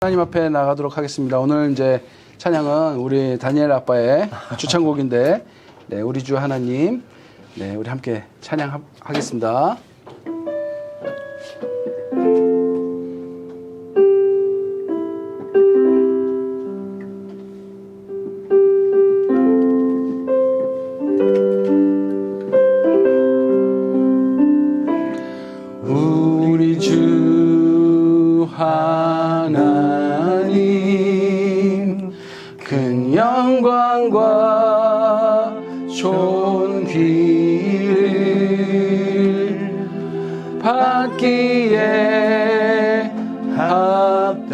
하나님 앞에 나가도록 하겠습니다. 오늘 이제 찬양은 우리 다니엘 아빠의 주창곡인데, 네, 우리 주 하나님, 네, 우리 함께 찬양하겠습니다. 우리 주 하나님, 큰 영광과 존귀를 받기에 합당하신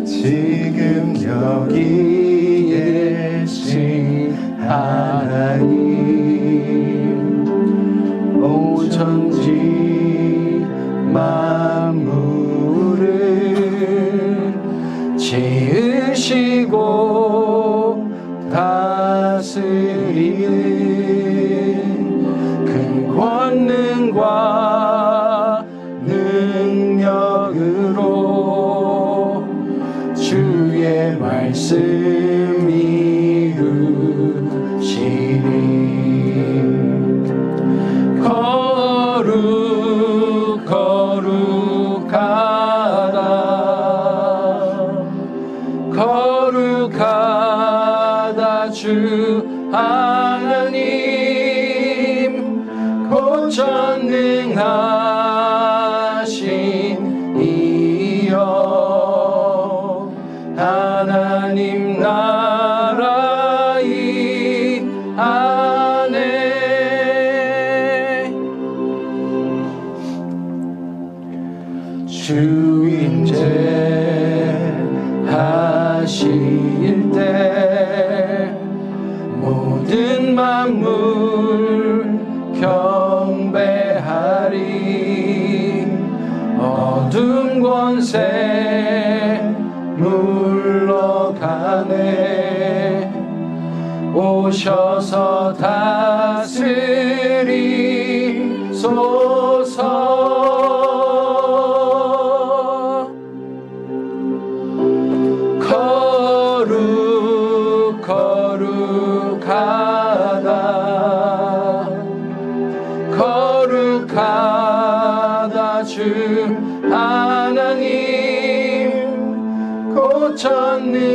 지금 여기 계신 하나님, 온 천지 만물을 지으시고 다스리는 큰 권능과 능력으로 주의 말씀 이루시니 거룩하다 주 하나님, 곧 전능하신 이여, 하나님 나라 이 안에 주 임재하실 때 모든 만물 경배하리. 어둠 권세 물러가네. 오셔서 다스리소서. 거룩하다 주 하나님, 곧 전능하신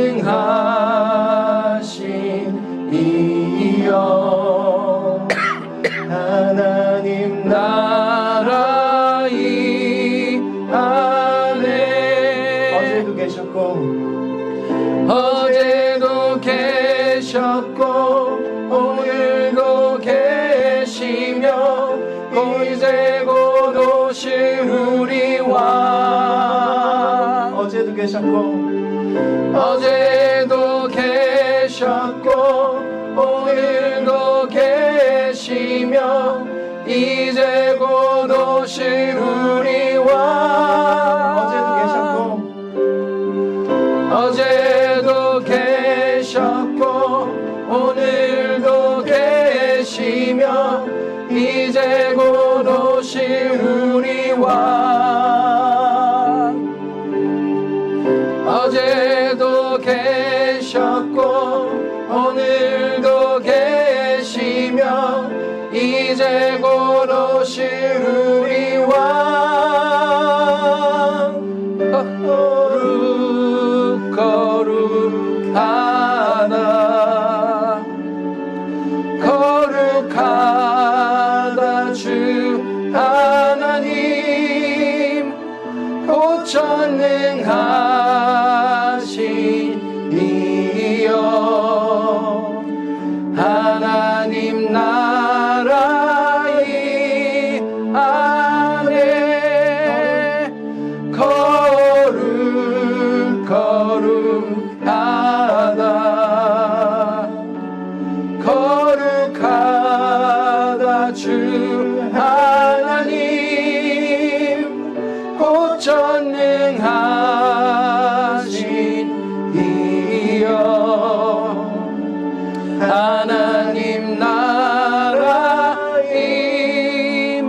이여, 하나님 나라 이 안에 어제도 계셨고 오늘도 계시며 이제 곧 오실 우리 왕. 어제도 계셨고 오늘도 계시며 이제 곧 오실 우리 왕. 어제도 계셨고 오늘도 계시며 이제 곧 오실 우리 왕. 어제도 계셨고 오늘도 계시며 이제 곧 오실 우리 왕. 거룩하다 주 하나님, 곧 전능하신 이여, 하나님 나라 이 안에 거룩하다 주 하나님, 곧 전능하신 이여, 하나님 나라 이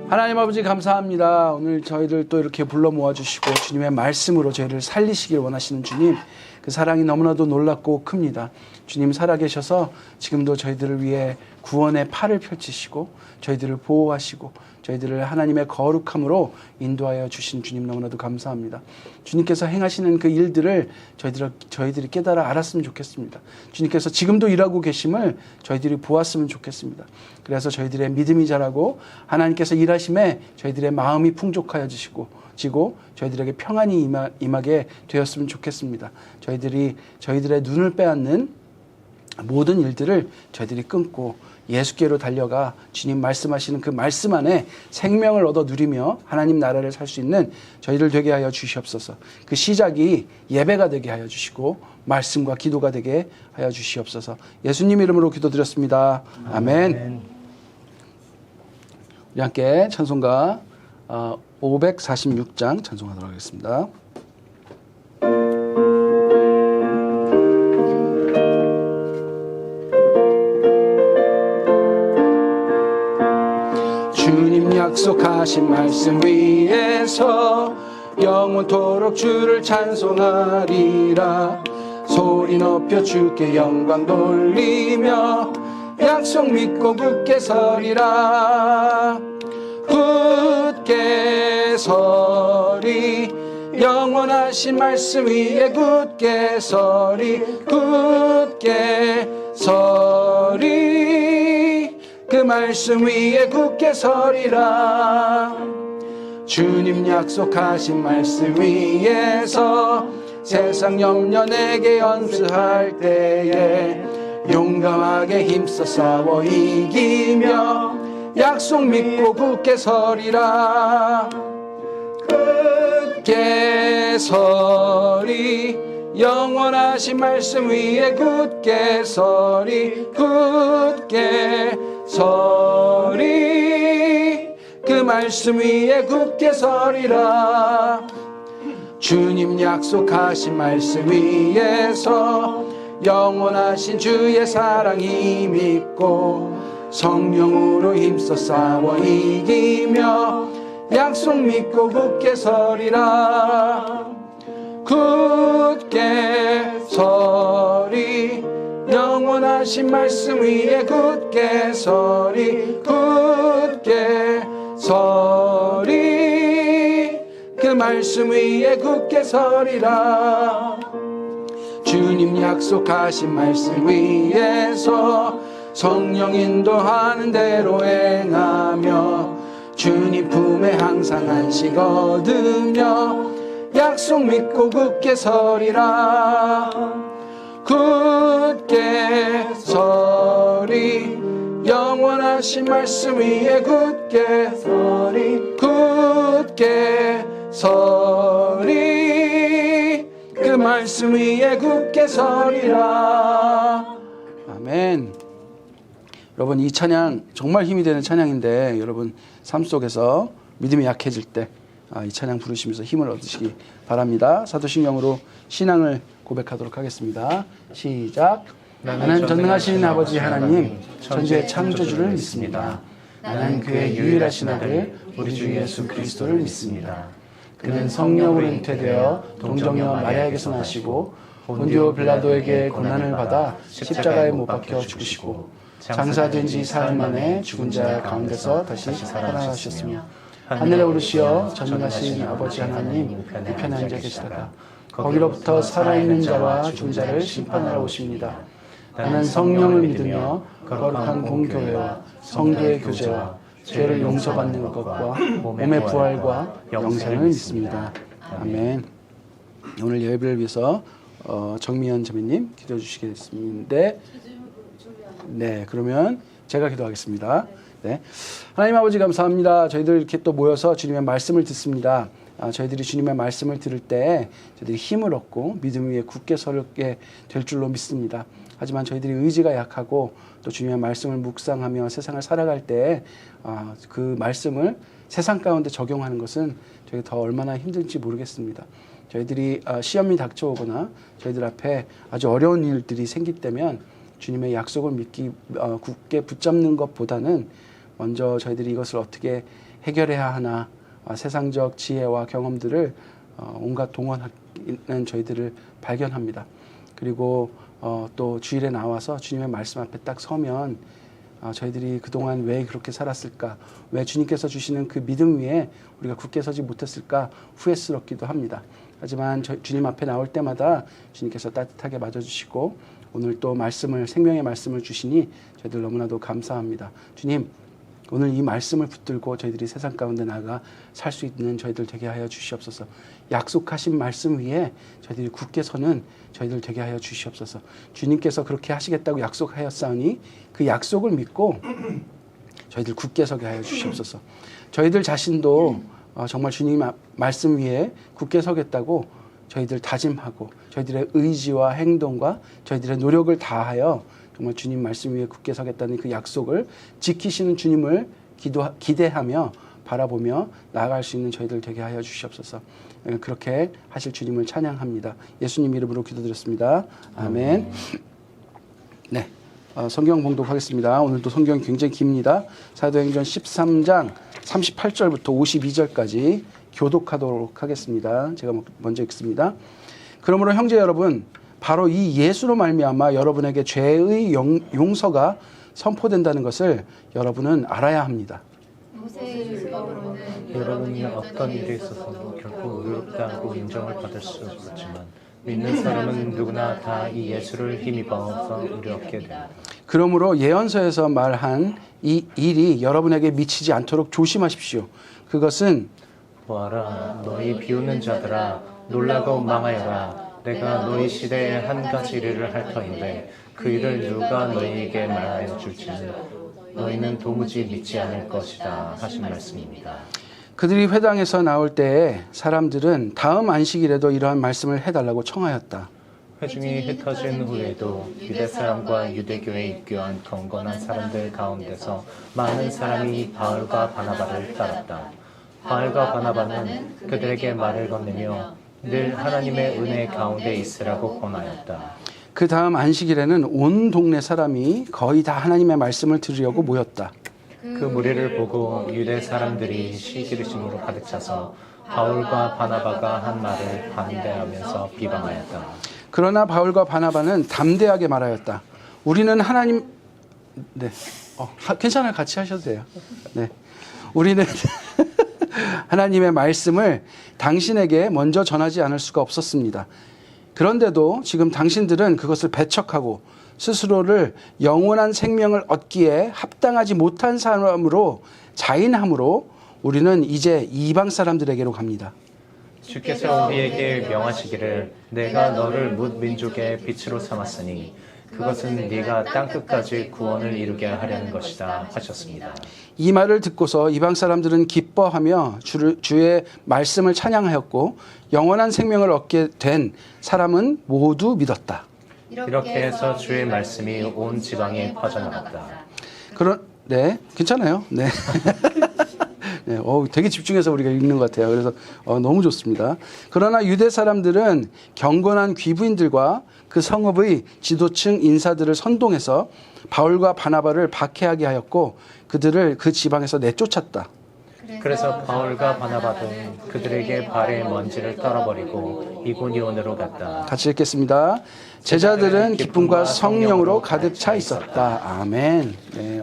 하나님 아버지 감사합니다. 오늘 저희들 또 이렇게 불러 모아주시고 주님의 말씀으로 저희를 살리시길 원하시는 주님, 그 사랑이 너무나도 놀랍고 큽니다. 주님 살아계셔서 지금도 저희들을 위해 구원의 팔을 펼치시고 저희들을 보호하시고 저희들을 하나님의 거룩함으로 인도하여 주신 주님 너무나도 감사합니다. 주님께서 행하시는 그 일들을 저희들이 깨달아 알았으면 좋겠습니다. 주님께서 지금도 일하고 계심을 저희들이 보았으면 좋겠습니다. 그래서 저희들의 믿음이 자라고 하나님께서 일하심에 저희들의 마음이 풍족하여 지고 저희들에게 평안이 임하게 되었으면 좋겠습니다. 저희들의 눈을 빼앗는 모든 일들을 저희들이 끊고 예수께로 달려가 주님 말씀하시는 그 말씀 안에 생명을 얻어 누리며 하나님 나라를 살 수 있는 저희들 되게 하여 주시옵소서. 그 시작이 예배가 되게 하여 주시고 말씀과 기도가 되게 하여 주시옵소서. 예수님 이름으로 기도드렸습니다. 아멘. 우리 함께 찬송가 546장 찬송하도록 하겠습니다. 주님 약속하신 말씀 위에서 영원토록 주를 찬송하리라. 소리 높여 주께 영광 돌리며 약속 믿고 굳게 서리라. 굳게 서리 영원하신 말씀 위에 굳게 서리. 굳게 서리 그 말씀 위에 굳게 서리라. 주님 약속하신 말씀 위에서 세상 염려 내게 연수할 때에 용감하게 힘써 싸워 이기며 약속 믿고 굳게 서리라. 굳게 서리 영원하신 말씀 위에 굳게 서리. 굳게 서리 그 말씀 위에 굳게 서리라. 주님 약속하신 말씀 위에서 영원하신 주의 사랑 힘입고 성령으로 힘써 싸워 이기며 약속 믿고 굳게 서리라. 굳게 서리 영원하신 말씀 위에 굳게 서리. 굳게 서리 그 말씀 위에 굳게 서리라. 주님 약속하신 말씀 위에서 성령 인도하는 대로 행하며 주님 품에 항상 안식 얻으며 약속 믿고 굳게 서리라. 굳게 서리 영원하신 말씀 위에 굳게 서리. 굳게 서리 그 말씀 위에 굳게 서리라. 아멘. 여러분 이 찬양 정말 힘이 되는 찬양인데 여러분 삶 속에서 믿음이 약해질 때 이 찬양 부르시면서 힘을 얻으시기 바랍니다. 사도신경으로 신앙을 고백하도록 하겠습니다. 시작. 나는 전능하신 아버지 하나님 천지의 창조주를 믿습니다. 나는 그의 유일하신 아들 우리 주 예수 그리스도를 믿습니다. 그는 성령으로 잉태되어 동정녀 마리아에게서 나시고 본디오 빌라도에게 고난을 받아 십자가에 못 박혀 죽으시고 장사된 지 사흘 만에 죽은 자 가운데서 다시 살아나셨으며 하늘에 오르시어 전능하신 아버지 하나님 우편에 앉아 계시다가 거기로부터 살아있는 자와 죽은 자를 심판하러 오십니다. 나는 성령을 믿으며 거룩한 공교회와 성도의 교제와 죄를 용서받는 것과 몸의 부활과 영생을 믿습니다. 아멘. 오늘 예배를 위해서 정미연 자매님 기도해 주시겠는데, 네, 그러면 제가 기도하겠습니다. 네, 하나님 아버지 감사합니다. 저희들 이렇게 또 모여서 주님의 말씀을 듣습니다. 저희들이 주님의 말씀을 들을 때 저희들이 힘을 얻고 믿음 위에 굳게 서게 될 줄로 믿습니다. 하지만 저희들이 의지가 약하고 또 주님의 말씀을 묵상하며 세상을 살아갈 때 그 말씀을 세상 가운데 적용하는 것은 저희 더 얼마나 힘들지 모르겠습니다. 저희들이 시험이 닥쳐오거나 저희들 앞에 아주 어려운 일들이 생길 때면 주님의 약속을 굳게 붙잡는 것보다는 먼저 저희들이 이것을 어떻게 해결해야 하나 세상적 지혜와 경험들을 온갖 동원하는 저희들을 발견합니다. 그리고 또 주일에 나와서 주님의 말씀 앞에 딱 서면 저희들이 그동안 왜 그렇게 살았을까, 왜 주님께서 주시는 그 믿음 위에 우리가 굳게 서지 못했을까 후회스럽기도 합니다. 하지만 주님 앞에 나올 때마다 주님께서 따뜻하게 맞아주시고 오늘 또 생명의 말씀을 주시니 저희들 너무나도 감사합니다. 주님, 오늘 이 말씀을 붙들고 저희들이 세상 가운데 나가 살 수 있는 저희들 되게 하여 주시옵소서. 약속하신 말씀 위에 저희들이 굳게 서는 저희들 되게 하여 주시옵소서. 주님께서 그렇게 하시겠다고 약속하였사오니 그 약속을 믿고 저희들 굳게 서게 하여 주시옵소서. 저희들 자신도 정말 주님 말씀 위에 굳게 서겠다고 저희들 다짐하고 저희들의 의지와 행동과 저희들의 노력을 다하여 정말 주님 말씀 위에 굳게 서겠다는 그 약속을 지키시는 주님을 기대하며 바라보며 나아갈 수 있는 저희들 되게 하여 주시옵소서. 그렇게 하실 주님을 찬양합니다. 예수님 이름으로 기도드렸습니다. 아멘. 네, 성경 봉독하겠습니다. 오늘도 성경이 굉장히 깁니다. 사도행전 13장 38절부터 52절까지 교독하도록 하겠습니다. 제가 먼저 읽습니다. 그러므로 형제 여러분, 바로 이 예수로 말미암아 여러분에게 죄의 용서가 선포된다는 것을 여러분은 알아야 합니다. 모세의 율법으로는 여러분이 어떤 일에 있어서도 결코 의롭다고 인정을 받을 수 없었지만 믿는 사람은 누구나 다 이 예수를 힘입어서 의롭게 됩니다. 그러므로 예언서에서 말한 이 일이 여러분에게 미치지 않도록 조심하십시오. 그것은 보아라, 너희 비웃는 자들아, 놀라고 망하여라. 내가 너희 시대에 한 가지 일을 할 터인데 그 일을 누가 너희에게 말하여 줄지는 너희는 도무지 믿지 않을 것이다 하신 말씀입니다. 그들이 회당에서 나올 때에 사람들은 다음 안식일에도 이러한 말씀을 해달라고 청하였다. 회중이 흩어진 후에도 유대 사람과 유대교에 입교한 경건한 사람들 가운데서 많은 사람이 바울과 바나바를 따랐다. 바울과 바나바는 그들에게 말을 건네며 늘 하나님의 은혜 가운데 있으라고 권하였다. 그 다음 안식일에는 온 동네 사람이 거의 다 하나님의 말씀을 들으려고 모였다. 그 무리를 보고 유대 사람들이 시기르심으로 가득 차서 바울과 바나바가 한 말을 반대하면서 비방하였다. 그러나 바울과 바나바는 담대하게 말하였다. 우리는 하나님... 네, 괜찮아요. 같이 하셔도 돼요. 네, 우리는 하나님의 말씀을 당신에게 먼저 전하지 않을 수가 없었습니다. 그런데도 지금 당신들은 그것을 배척하고 스스로를 영원한 생명을 얻기에 합당하지 못한 사람으로 자인함으로 우리는 이제 이방 사람들에게로 갑니다. 주께서 우리에게 명하시기를 내가 너를 뭇 민족의 빛으로 삼았으니 그것은 네가 땅끝까지 구원을 이루게 하려는 것이다 하셨습니다. 이 말을 듣고서 이방 사람들은 기뻐하며 주의 말씀을 찬양하였고 영원한 생명을 얻게 된 사람은 모두 믿었다. 이렇게 해서 주의 말씀이 온 지방에 퍼져나갔다. 네, 괜찮아요. 네. 네, 되게 집중해서 우리가 읽는 것 같아요. 그래서 너무 좋습니다. 그러나 유대 사람들은 경건한 귀부인들과 그 성읍의 지도층 인사들을 선동해서 바울과 바나바를 박해하게 하였고 그들을 그 지방에서 내쫓았다. 그래서 바울과 바나바는 그들에게 발에 먼지를 떨어버리고 이고니온으로 갔다. 같이 읽겠습니다. 제자들은 기쁨과 성령으로 가득 차 있었다. 아멘. 네,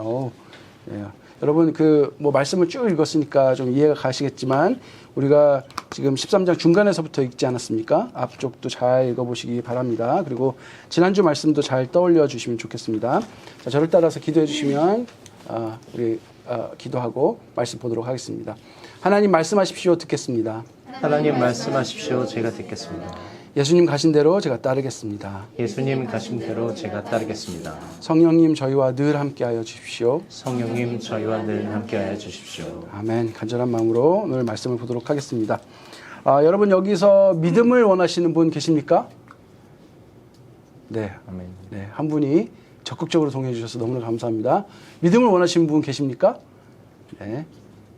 네. 여러분 말씀을 쭉 읽었으니까 좀 이해가 가시겠지만 우리가 지금 13장 중간에서부터 읽지 않았습니까? 앞쪽도 잘 읽어보시기 바랍니다. 그리고 지난주 말씀도 잘 떠올려 주시면 좋겠습니다. 자, 저를 따라서 기도해 주시면 우리 기도하고 말씀 보도록 하겠습니다. 하나님 말씀하십시오. 듣겠습니다. 하나님 말씀하십시오. 제가 듣겠습니다. 예수님 가신 대로 제가 따르겠습니다. 예수님 가신 대로 제가 따르겠습니다. 성령님 저희와 늘 함께하여 주십시오. 성령님 저희와 늘 함께하여 주십시오. 아멘. 간절한 마음으로 오늘 말씀을 보도록 하겠습니다. 여러분 여기서 믿음을 원하시는 분 계십니까? 네. 아멘. 네, 한 분이 적극적으로 동의해 주셔서 너무나 감사합니다. 믿음을 원하시는 분 계십니까? 네.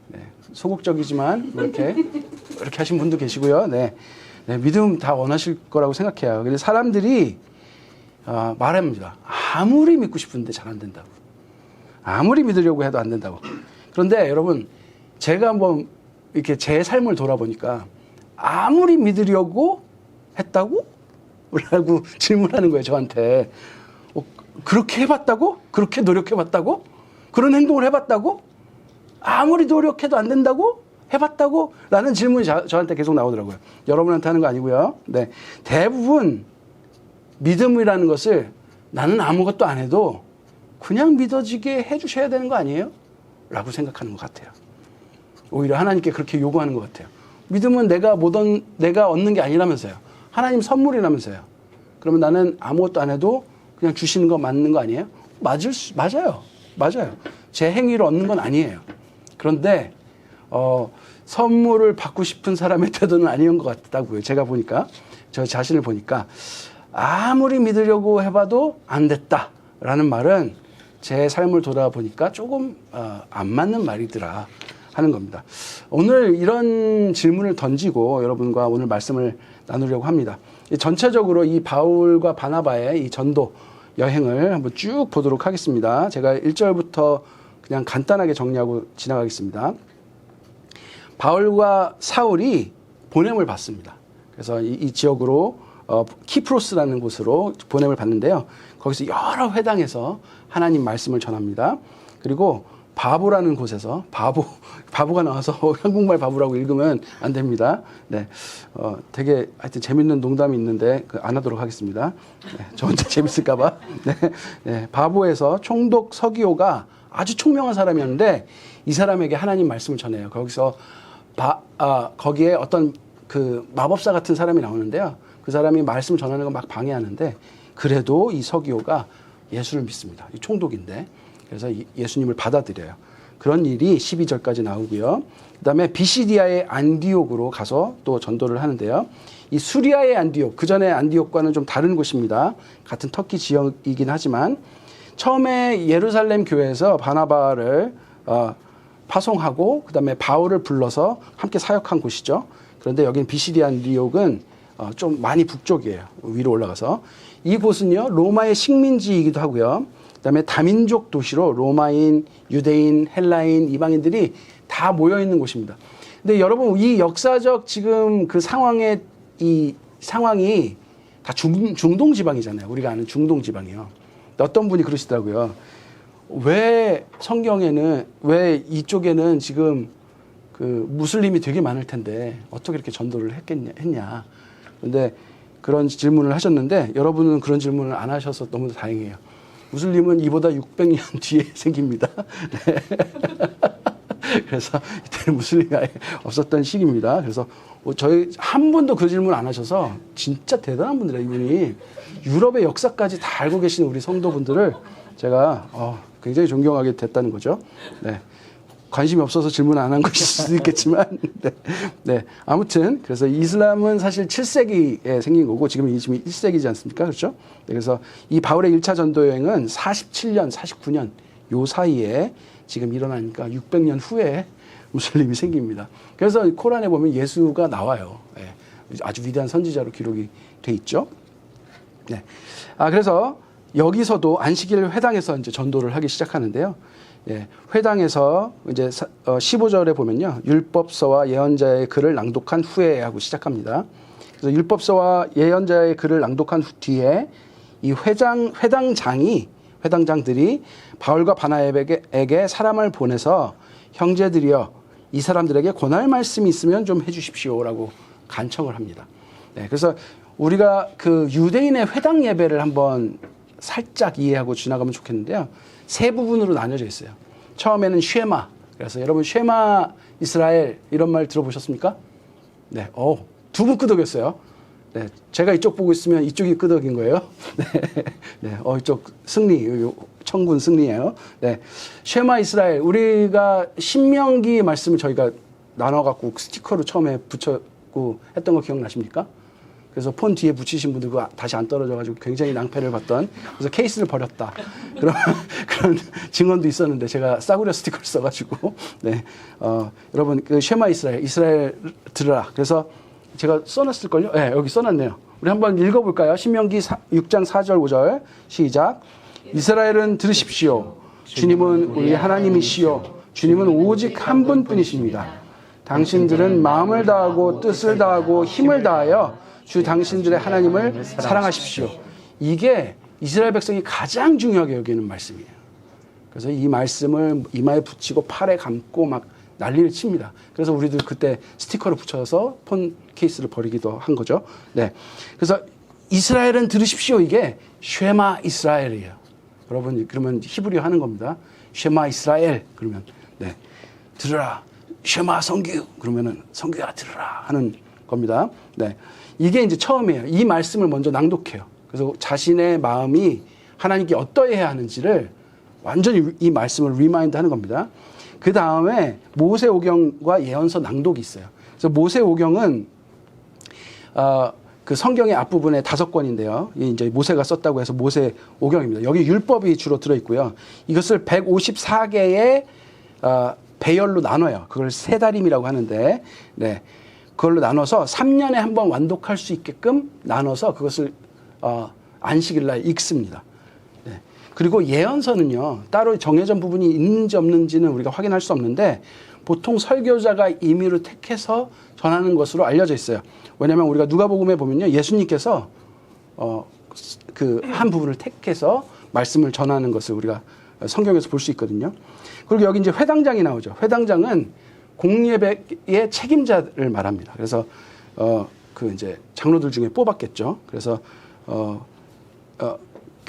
네. 소극적이지만 이렇게 하신 분도 계시고요. 네. 네, 믿음 다 원하실 거라고 생각해요. 근데 사람들이 말합니다. 아무리 믿고 싶은데 잘 안 된다고. 아무리 믿으려고 해도 안 된다고. 그런데 여러분, 제가 한번 이렇게 제 삶을 돌아보니까 아무리 믿으려고 했다고? 라고 질문하는 거예요, 저한테. 그렇게 해봤다고? 그렇게 노력해봤다고? 그런 행동을 해봤다고? 아무리 노력해도 안 된다고? 해봤다고? 라는 질문이 저한테 계속 나오더라고요. 여러분한테 하는 거 아니고요. 네. 대부분 믿음이라는 것을 나는 아무것도 안 해도 그냥 믿어지게 해주셔야 되는 거 아니에요? 라고 생각하는 것 같아요. 오히려 하나님께 그렇게 요구하는 것 같아요. 믿음은 내가 얻는 게 아니라면서요. 하나님 선물이라면서요. 그러면 나는 아무것도 안 해도 그냥 주시는 거 맞는 거 아니에요? 맞아요. 맞아요. 제 행위로 얻는 건 아니에요. 그런데 선물을 받고 싶은 사람의 태도는 아니었던 것 같다고요. 제가 보니까, 저 자신을 보니까 아무리 믿으려고 해봐도 안 됐다라는 말은 제 삶을 돌아보니까 조금 안 맞는 말이더라 하는 겁니다. 오늘 이런 질문을 던지고 여러분과 오늘 말씀을 나누려고 합니다. 전체적으로 이 바울과 바나바의 이 전도 여행을 한번 쭉 보도록 하겠습니다. 제가 1절부터 그냥 간단하게 정리하고 지나가겠습니다. 바울과 사울이 보냄을 받습니다. 그래서 이 지역으로 키프로스라는 곳으로 보냄을 받는데요. 거기서 여러 회당에서 하나님 말씀을 전합니다. 그리고 바보라는 곳에서 바보가 나와서 한국말 바보라고 읽으면 안 됩니다. 네, 되게 하여튼 재밌는 농담이 있는데 안 하도록 하겠습니다. 네, 저 혼자 재밌을까봐. 네, 바보에서 총독 서기오가 아주 총명한 사람이었는데 이 사람에게 하나님 말씀을 전해요. 거기서 거기에 어떤 그 마법사 같은 사람이 나오는데요. 그 사람이 말씀을 전하는 거 막 방해하는데 그래도 이 서기오가 예수를 믿습니다. 이 총독인데. 그래서 예수님을 받아들여요. 그런 일이 12절까지 나오고요. 그 다음에 비시디아의 안디옥으로 가서 또 전도를 하는데요. 이 수리아의 안디옥, 그 전에 안디옥과는 좀 다른 곳입니다. 같은 터키 지역이긴 하지만 처음에 예루살렘 교회에서 바나바를 파송하고 그 다음에 바울을 불러서 함께 사역한 곳이죠. 그런데 여기는 비시디아 안디옥은 좀 많이 북쪽이에요. 위로 올라가서. 이곳은요, 로마의 식민지이기도 하고요. 그다음에 다민족 도시로 로마인, 유대인, 헬라인, 이방인들이 다 모여 있는 곳입니다. 근데 여러분, 이 역사적 지금 그 상황이 다 중동 지방이잖아요. 우리가 아는 중동 지방이요. 어떤 분이 그러시더라고요. 왜 성경에는, 왜 이쪽에는 지금 그 무슬림이 되게 많을 텐데 어떻게 이렇게 전도를 했냐. 근데 그런 질문을 하셨는데 여러분은 그런 질문을 안 하셔서 너무 다행이에요. 무슬림은 이보다 600년 뒤에 생깁니다. 네. 그래서 이때는 무슬림이 아예 없었던 시기입니다. 그래서 저희 한 분도 그 질문 안 하셔서 진짜 대단한 분들이에요. 이분이 유럽의 역사까지 다 알고 계시는 우리 성도분들을 제가 굉장히 존경하게 됐다는 거죠. 네. 관심이 없어서 질문 안 한 것일 수도 있겠지만, 네. 아무튼, 그래서 이슬람은 사실 7세기에 생긴 거고, 지금 1세기지 않습니까? 그렇죠? 네, 그래서 이 바울의 1차 전도 여행은 47년, 49년, 요 사이에 지금 일어나니까 600년 후에 무슬림이 생깁니다. 그래서 코란에 보면 예수가 나와요. 네. 아주 위대한 선지자로 기록이 돼 있죠. 네. 그래서 여기서도 안식일 회당에서 이제 전도를 하기 시작하는데요. 예, 회당에서 이제 15절에 보면요. 율법서와 예언자의 글을 낭독한 후에 하고 시작합니다. 그래서 율법서와 예언자의 글을 낭독한 뒤에 이 회당장들이 바울과 바나바에게 사람을 보내서 형제들이여 이 사람들에게 권할 말씀이 있으면 좀 해주십시오라고 간청을 합니다. 네, 그래서 우리가 그 유대인의 회당 예배를 한번 살짝 이해하고 지나가면 좋겠는데요. 세 부분으로 나뉘어져 있어요. 처음에는 쉐마. 그래서 여러분 쉐마 이스라엘 이런 말 들어보셨습니까? 네, 두 분 끄덕였어요. 네, 제가 이쪽 보고 있으면 이쪽이 끄덕인 거예요. 네, 이쪽 승리, 청군 승리예요. 네, 쉐마 이스라엘. 우리가 신명기 말씀을 저희가 나눠갖고 스티커로 처음에 붙였고 했던 거 기억나십니까? 그래서 폰 뒤에 붙이신 분들 그거 다시 안 떨어져가지고 굉장히 낭패를 봤던, 그래서 케이스를 버렸다. 그런 증언도 있었는데 제가 싸구려 스티커를 써가지고, 네. 여러분, 그 쉐마 이스라엘 들으라. 그래서 제가 써놨을걸요? 네, 여기 써놨네요. 우리 한번 읽어볼까요? 신명기 6장 4절 5절. 시작. 이스라엘은 들으십시오. 주님은 우리 하나님이시요. 주님은 오직 한 분뿐이십니다. 당신들은 마음을 다하고 뜻을 다하고 힘을 다하여 주 당신들의 하나님을 사랑하십시오. 이게 이스라엘 백성이 가장 중요하게 여기는 말씀이에요. 그래서 이 말씀을 이마에 붙이고 팔에 감고 막 난리를 칩니다. 그래서 우리도 그때 스티커를 붙여서 폰 케이스를 버리기도 한 거죠. 네. 그래서 이스라엘은 들으십시오. 이게 쉐마 이스라엘이에요. 여러분 그러면 히브리어 하는 겁니다. 쉐마 이스라엘 그러면 네. 들으라. 쉐마 성규 그러면은 성규야 들으라 하는 겁니다. 네. 이게 이제 처음이에요. 이 말씀을 먼저 낭독해요. 그래서 자신의 마음이 하나님께 어떠해야 하는지를 완전히 이 말씀을 리마인드 하는 겁니다. 그 다음에 모세오경과 예언서 낭독이 있어요. 그래서 모세오경은 그 성경의 앞부분에 5권인데요. 이제 모세가 썼다고 해서 모세오경입니다. 여기 율법이 주로 들어있고요. 이것을 154개의 배열로 나눠요. 그걸 세다림이라고 하는데, 네. 그걸로 나눠서 3년에 한 번 완독할 수 있게끔 나눠서 그것을 안식일날 읽습니다. 네. 그리고 예언서는요, 따로 정해진 부분이 있는지 없는지는 우리가 확인할 수 없는데, 보통 설교자가 임의로 택해서 전하는 것으로 알려져 있어요. 왜냐하면 우리가 누가복음에 보면요, 예수님께서 그 한 부분을 택해서 말씀을 전하는 것을 우리가 성경에서 볼 수 있거든요. 그리고 여기 이제 회당장이 나오죠. 회당장은 공예배의 책임자를 말합니다. 그래서 그 이제 장로들 중에 뽑았겠죠. 그래서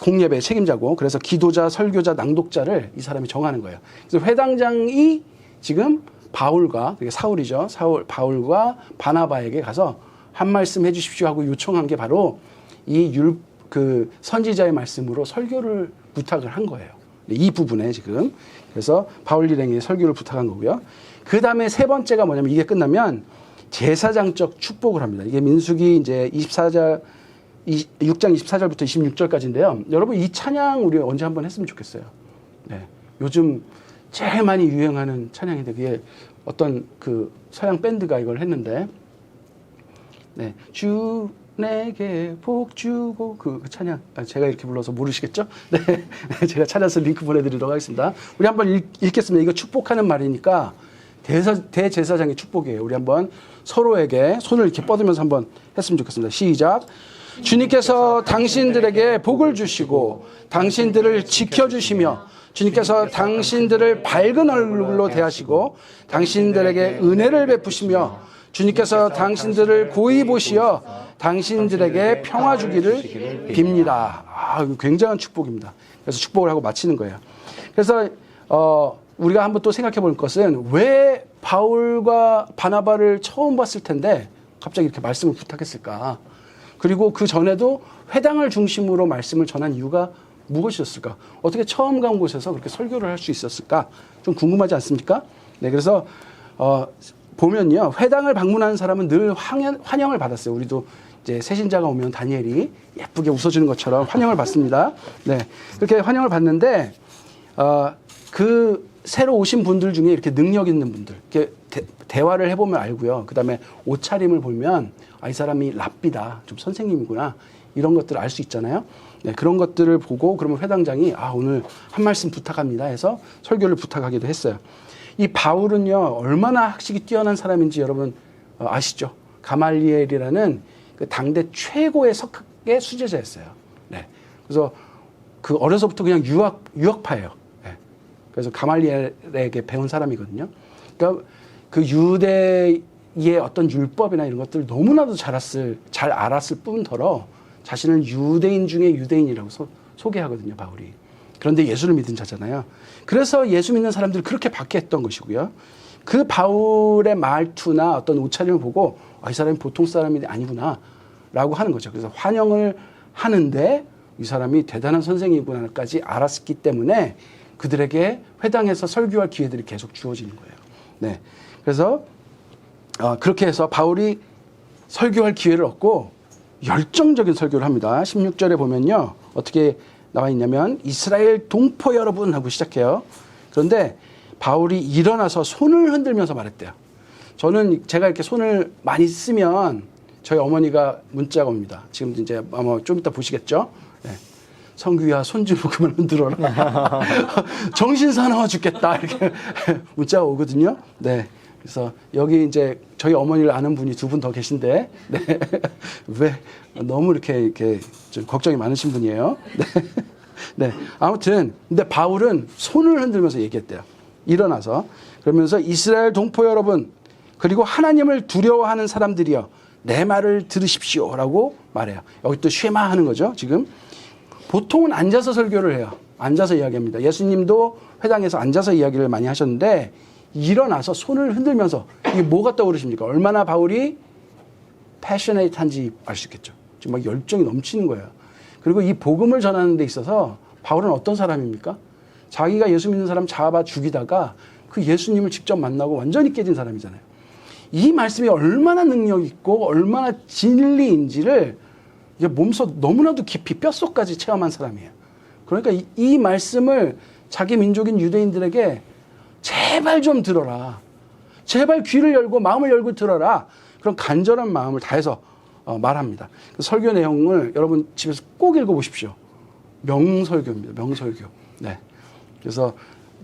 공예배의 책임자고, 그래서 기도자, 설교자, 낭독자를 이 사람이 정하는 거예요. 그래서 회당장이 지금 바울과, 그게 사울이죠. 바울과 바나바에게 가서 한 말씀 해주십시오 하고 요청한 게 바로 그 선지자의 말씀으로 설교를 부탁을 한 거예요. 이 부분에 지금. 그래서 바울 일행이 설교를 부탁한 거고요. 그 다음에 세 번째가 뭐냐면, 이게 끝나면 제사장적 축복을 합니다. 이게 민수기 이제 6장 24절부터 26절까지인데요. 여러분 이 찬양 우리 언제 한번 했으면 좋겠어요. 네. 요즘 제일 많이 유행하는 찬양인데, 그게 어떤 그 서양 밴드가 이걸 했는데, 네. 주 내게 복 주고, 그 찬양. 제가 이렇게 불러서 모르시겠죠? 네. 제가 찾아서 링크 보내드리도록 하겠습니다. 우리 한번 읽겠습니다. 이거 축복하는 말이니까 대제사장의 축복이에요. 우리 한번 서로에게 손을 이렇게 뻗으면서 한번 했으면 좋겠습니다. 시작. 주님께서 당신들에게 복을 주시고 당신들을 지켜주시며, 주님께서 당신들을 밝은 얼굴로 대하시고 당신들에게 은혜를 베푸시며, 주님께서 당신들을 고이 보시어 당신들에게 평화 주기를 빕니다. 이거 굉장한 축복입니다. 그래서 축복을 하고 마치는 거예요. 그래서 우리가 한번 또 생각해 볼 것은, 왜 바울과 바나바를 처음 봤을 텐데 갑자기 이렇게 말씀을 부탁했을까? 그리고 그 전에도 회당을 중심으로 말씀을 전한 이유가 무엇이었을까? 어떻게 처음 간 곳에서 그렇게 설교를 할 수 있었을까? 좀 궁금하지 않습니까? 네, 그래서 보면요, 회당을 방문하는 사람은 늘 환영을 받았어요. 우리도 이제 새신자가 오면 다니엘이 예쁘게 웃어주는 것처럼 환영을 받습니다. 네, 그렇게 환영을 받는데 그 새로 오신 분들 중에 이렇게 능력 있는 분들, 이렇게 대화를 해보면 알고요. 그 다음에 옷차림을 보면 이 사람이 랍비다, 좀 선생님이구나, 이런 것들을 알 수 있잖아요. 네, 그런 것들을 보고 그러면 회당장이 오늘 한 말씀 부탁합니다 해서 설교를 부탁하기도 했어요. 이 바울은요, 얼마나 학식이 뛰어난 사람인지 여러분 아시죠? 가말리엘이라는 그 당대 최고의 석학의 수제자였어요. 네, 그래서 그 어려서부터 그냥 유학파예요. 네, 그래서 가말리엘에게 배운 사람이거든요. 그러니까 그 유대의 어떤 율법이나 이런 것들을 너무나도 잘 알았을 뿐더러 자신을 유대인 중에 유대인이라고 소개하거든요, 바울이. 그런데 예수를 믿은 자잖아요. 그래서 예수 믿는 사람들을 그렇게 받게 했던 것이고요. 그 바울의 말투나 어떤 옷차림을 보고 이 사람이 보통 사람이 아니구나 라고 하는 거죠. 그래서 환영을 하는데 이 사람이 대단한 선생이구나까지 알았기 때문에 그들에게 회당에서 설교할 기회들이 계속 주어지는 거예요. 네, 그래서 그렇게 해서 바울이 설교할 기회를 얻고 열정적인 설교를 합니다. 16절에 보면요, 어떻게 나와 있냐면, 이스라엘 동포 여러분 하고 시작해요. 그런데 바울이 일어나서 손을 흔들면서 말했대요. 제가 이렇게 손을 많이 쓰면 저희 어머니가 문자가 옵니다. 지금 이제 아마 좀 이따 보시겠죠? 네. 성규야 손 좀 그만 흔들어라. 정신 사나워 죽겠다. 이렇게 문자가 오거든요. 네. 그래서 여기 이제 저희 어머니를 아는 분이 두 분 더 계신데, 네. 왜 너무 이렇게 좀 걱정이 많으신 분이에요. 네. 네. 아무튼 근데 바울은 손을 흔들면서 얘기했대요. 일어나서 그러면서 이스라엘 동포 여러분 그리고 하나님을 두려워하는 사람들이여 내 말을 들으십시오라고 말해요. 여기 또 쉐마하는 거죠. 지금 보통은 앉아서 설교를 해요. 앉아서 이야기합니다. 예수님도 회당에서 앉아서 이야기를 많이 하셨는데 일어나서 손을 흔들면서 이게 뭐가 떠오르십니까? 얼마나 바울이 패셔네이트한지 알 수 있겠죠. 지금 막 열정이 넘치는 거예요. 그리고 이 복음을 전하는 데 있어서 바울은 어떤 사람입니까? 자기가 예수 믿는 사람 잡아 죽이다가 그 예수님을 직접 만나고 완전히 깨진 사람이잖아요. 이 말씀이 얼마나 능력 있고 얼마나 진리인지를 이게 몸소 너무나도 깊이 뼛속까지 체험한 사람이에요. 그러니까 이 말씀을 자기 민족인 유대인들에게 제발 좀 들어라. 제발 귀를 열고 마음을 열고 들어라. 그런 간절한 마음을 다해서 말합니다. 그 설교 내용을 여러분 집에서 꼭 읽어보십시오. 명설교입니다. 명설교. 네. 그래서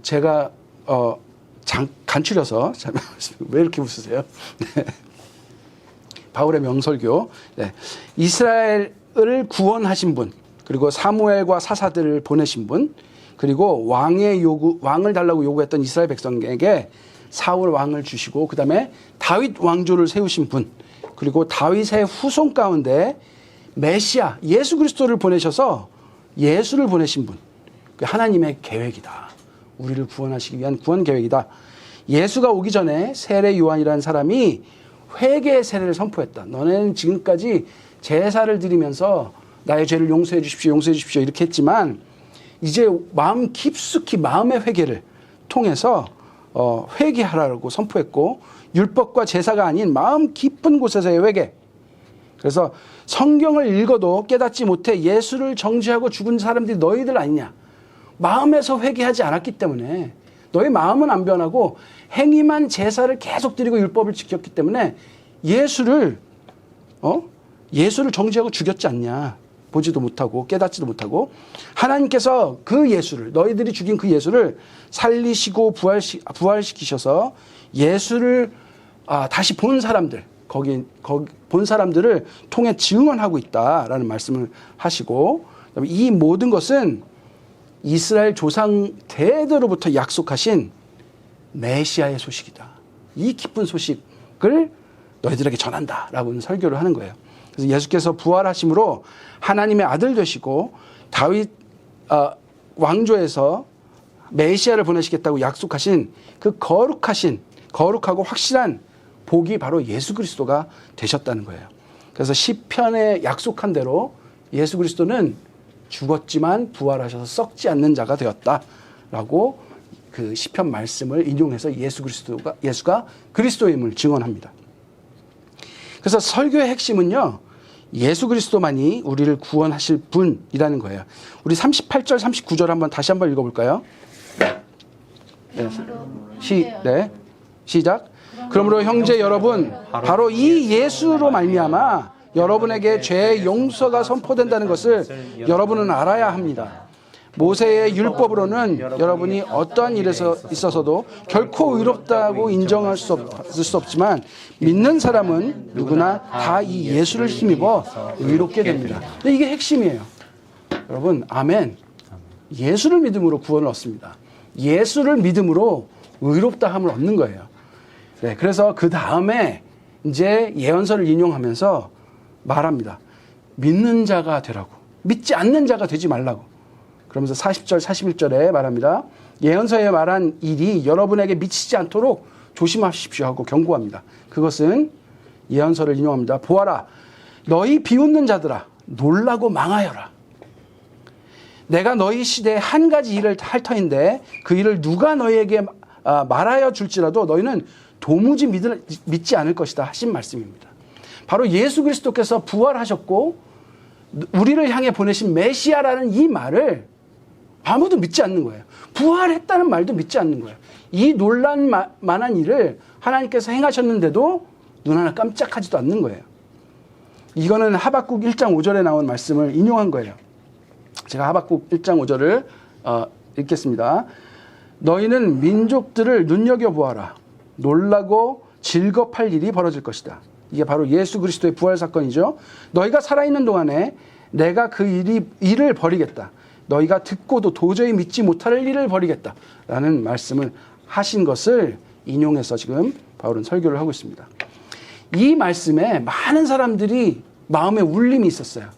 제가 간추려서 왜 이렇게 웃으세요? 네. 바울의 명설교. 네. 이스라엘을 구원하신 분, 그리고 사무엘과 사사들을 보내신 분, 그리고 왕을 달라고 요구했던 이스라엘 백성에게 사울 왕을 주시고 그다음에 다윗 왕조를 세우신 분, 그리고 다윗의 후손 가운데 메시아 예수 그리스도를 보내셔서 예수를 보내신 분. 하나님의 계획이다. 우리를 구원하시기 위한 구원 계획이다. 예수가 오기 전에 세례 요한이라는 사람이 회개의 세례를 선포했다. 너네는 지금까지 제사를 드리면서 나의 죄를 용서해 주십시오. 용서해 주십시오. 이렇게 했지만 이제 마음 깊숙이 마음의 회개를 통해서 회개하라고 선포했고 율법과 제사가 아닌 마음 깊은 곳에서의 회개. 그래서 성경을 읽어도 깨닫지 못해 예수를 정죄하고 죽은 사람들이 너희들 아니냐. 마음에서 회개하지 않았기 때문에 너희 마음은 안 변하고 행위만 제사를 계속 드리고 율법을 지켰기 때문에 예수를 정죄하고 죽였지 않냐. 보지도 못하고 깨닫지도 못하고 하나님께서 그 예수를 너희들이 죽인 그 예수를 살리시고 부활시키셔서 예수를 다시 본 사람들 거기 본 사람들을 통해 증언하고 있다라는 말씀을 하시고 그다음에 이 모든 것은 이스라엘 조상 대대로부터 약속하신 메시아의 소식이다. 이 기쁜 소식을 너희들에게 전한다라고 설교를 하는 거예요. 그래서 예수께서 부활하심으로 하나님의 아들 되시고 다윗 왕조에서 메시아를 보내시겠다고 약속하신 그 거룩하고 확실한 복이 바로 예수 그리스도가 되셨다는 거예요. 그래서 시편에 약속한 대로 예수 그리스도는 죽었지만 부활하셔서 썩지 않는 자가 되었다라고 그 시편 말씀을 인용해서 예수가 그리스도임을 증언합니다. 그래서 설교의 핵심은요. 예수 그리스도만이 우리를 구원하실 분이라는 거예요. 우리 38절 39절 다시 한번 읽어볼까요? 네. 시작. 그러므로 형제 여러분 바로 이 예수로 말미암아 여러분에게 죄의 용서가 선포된다는 것을 여러분은 알아야 합니다. 모세의 율법으로는 여러분이 어떠한 일에서 있어서도 결코 의롭다고 인정할 수 없지만 믿는 사람은 누구나 다 이 예수를 힘입어 의롭게 됩니다. 근데 이게 핵심이에요. 여러분, 아멘. 예수를 믿음으로 구원을 얻습니다. 예수를 믿음으로 의롭다함을 얻는 거예요. 네, 그래서 그 다음에 이제 예언서를 인용하면서 말합니다. 믿는 자가 되라고. 믿지 않는 자가 되지 말라고. 그러면서 40절, 41절에 말합니다. 예언서에 말한 일이 여러분에게 미치지 않도록 조심하십시오 하고 경고합니다. 그것은 예언서를 인용합니다. 보아라, 너희 비웃는 자들아, 놀라고 망하여라. 내가 너희 시대에 한 가지 일을 할 터인데 그 일을 누가 너희에게 말하여 줄지라도 너희는 도무지 믿지 않을 것이다 하신 말씀입니다. 바로 예수 그리스도께서 부활하셨고 우리를 향해 보내신 메시아라는 이 말을 아무도 믿지 않는 거예요. 부활했다는 말도 믿지 않는 거예요. 이 놀랄만한 일을 하나님께서 행하셨는데도 눈 하나 깜짝하지도 않는 거예요. 이거는 하박국 1장 5절에 나온 말씀을 인용한 거예요. 제가 하박국 1장 5절을 읽겠습니다. 너희는 민족들을 눈여겨보아라. 놀라고 즐겁할 일이 벌어질 것이다. 이게 바로 예수 그리스도의 부활 사건이죠. 너희가 살아있는 동안에 내가 그 일을 벌이겠다. 너희가 듣고도 도저히 믿지 못할 일을 벌이겠다. 라는 말씀을 하신 것을 인용해서 지금 바울은 설교를 하고 있습니다. 이 말씀에 많은 사람들이 마음에 울림이 있었어요.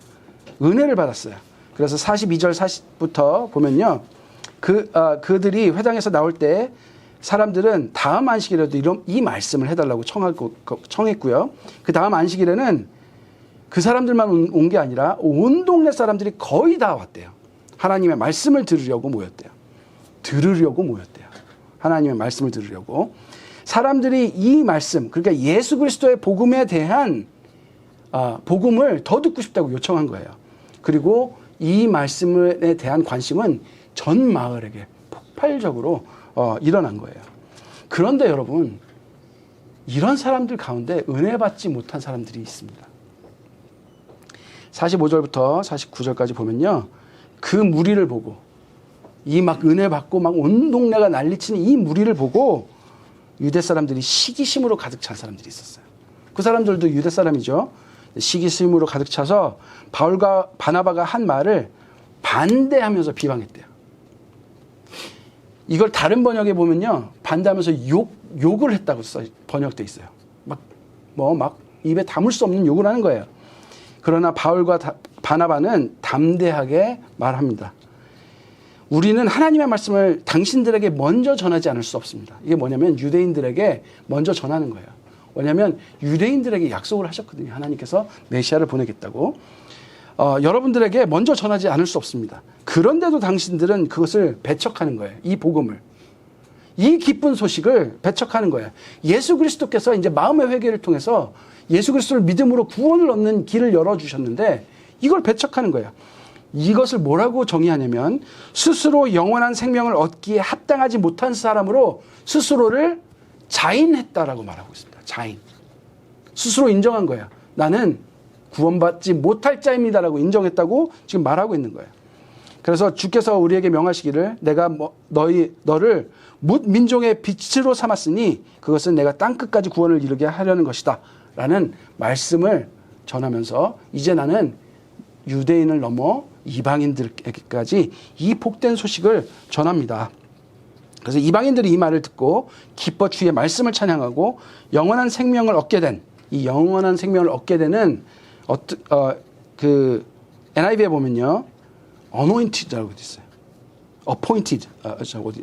은혜를 받았어요. 그래서 42절 40부터 보면요. 그들이 회당에서 나올 때 사람들은 다음 안식일에도 이 말씀을 해달라고 청했고요. 그 다음 안식일에는 그 사람들만 온 게 아니라 온 동네 사람들이 거의 다 왔대요. 하나님의 말씀을 들으려고 모였대요. 하나님의 말씀을 들으려고. 사람들이 이 말씀, 그러니까 예수 그리스도의 복음에 대한 복음을 더 듣고 싶다고 요청한 거예요. 그리고 이 말씀에 대한 관심은 전 마을에게 폭발적으로 일어난 거예요. 그런데 여러분, 이런 사람들 가운데 은혜 받지 못한 사람들이 있습니다. 45절부터 49절까지 보면요. 그 무리를 보고 이 막 은혜 받고 막 온 동네가 난리치는 이 무리를 보고 유대 사람들이 시기심으로 가득 찬 사람들이 있었어요. 그 사람들도 유대 사람이죠. 시기심으로 가득 차서 바울과 바나바가 한 말을 반대하면서 비방했대요. 이걸 다른 번역에 보면요. 반대하면서 욕을 했다고 번역돼 있어요. 막 입에 담을 수 없는 욕을 하는 거예요. 그러나 바울과 바나바는 담대하게 말합니다. 우리는 하나님의 말씀을 당신들에게 먼저 전하지 않을 수 없습니다. 이게 뭐냐면 유대인들에게 먼저 전하는 거예요. 왜냐하면 유대인들에게 약속을 하셨거든요. 하나님께서 메시아를 보내겠다고. 여러분들에게 먼저 전하지 않을 수 없습니다. 그런데도 당신들은 그것을 배척하는 거예요. 이 복음을. 이 기쁜 소식을 배척하는 거예요. 예수 그리스도께서 이제 마음의 회개를 통해서 예수 그리스도를 믿음으로 구원을 얻는 길을 열어주셨는데 이걸 배척하는 거예요. 이것을 뭐라고 정의하냐면 스스로 영원한 생명을 얻기에 합당하지 못한 사람으로 스스로를 자인했다라고 말하고 있습니다. 자인. 스스로 인정한 거예요. 나는 구원받지 못할 자입니다라고 인정했다고 지금 말하고 있는 거예요. 그래서 주께서 우리에게 명하시기를 내가 너를 뭇 민족의 빛으로 삼았으니 그것은 내가 땅끝까지 구원을 이루게 하려는 것이다 라는 말씀을 전하면서 이제 나는 유대인을 넘어 이방인들에게까지 이 복된 소식을 전합니다. 그래서 이방인들이 이 말을 듣고 기뻐 주의 말씀을 찬양하고 영원한 생명을 얻게 된 이 영원한 생명을 얻게 되는 NIV에 보면요. anointed라고 되어 있어요. appointed.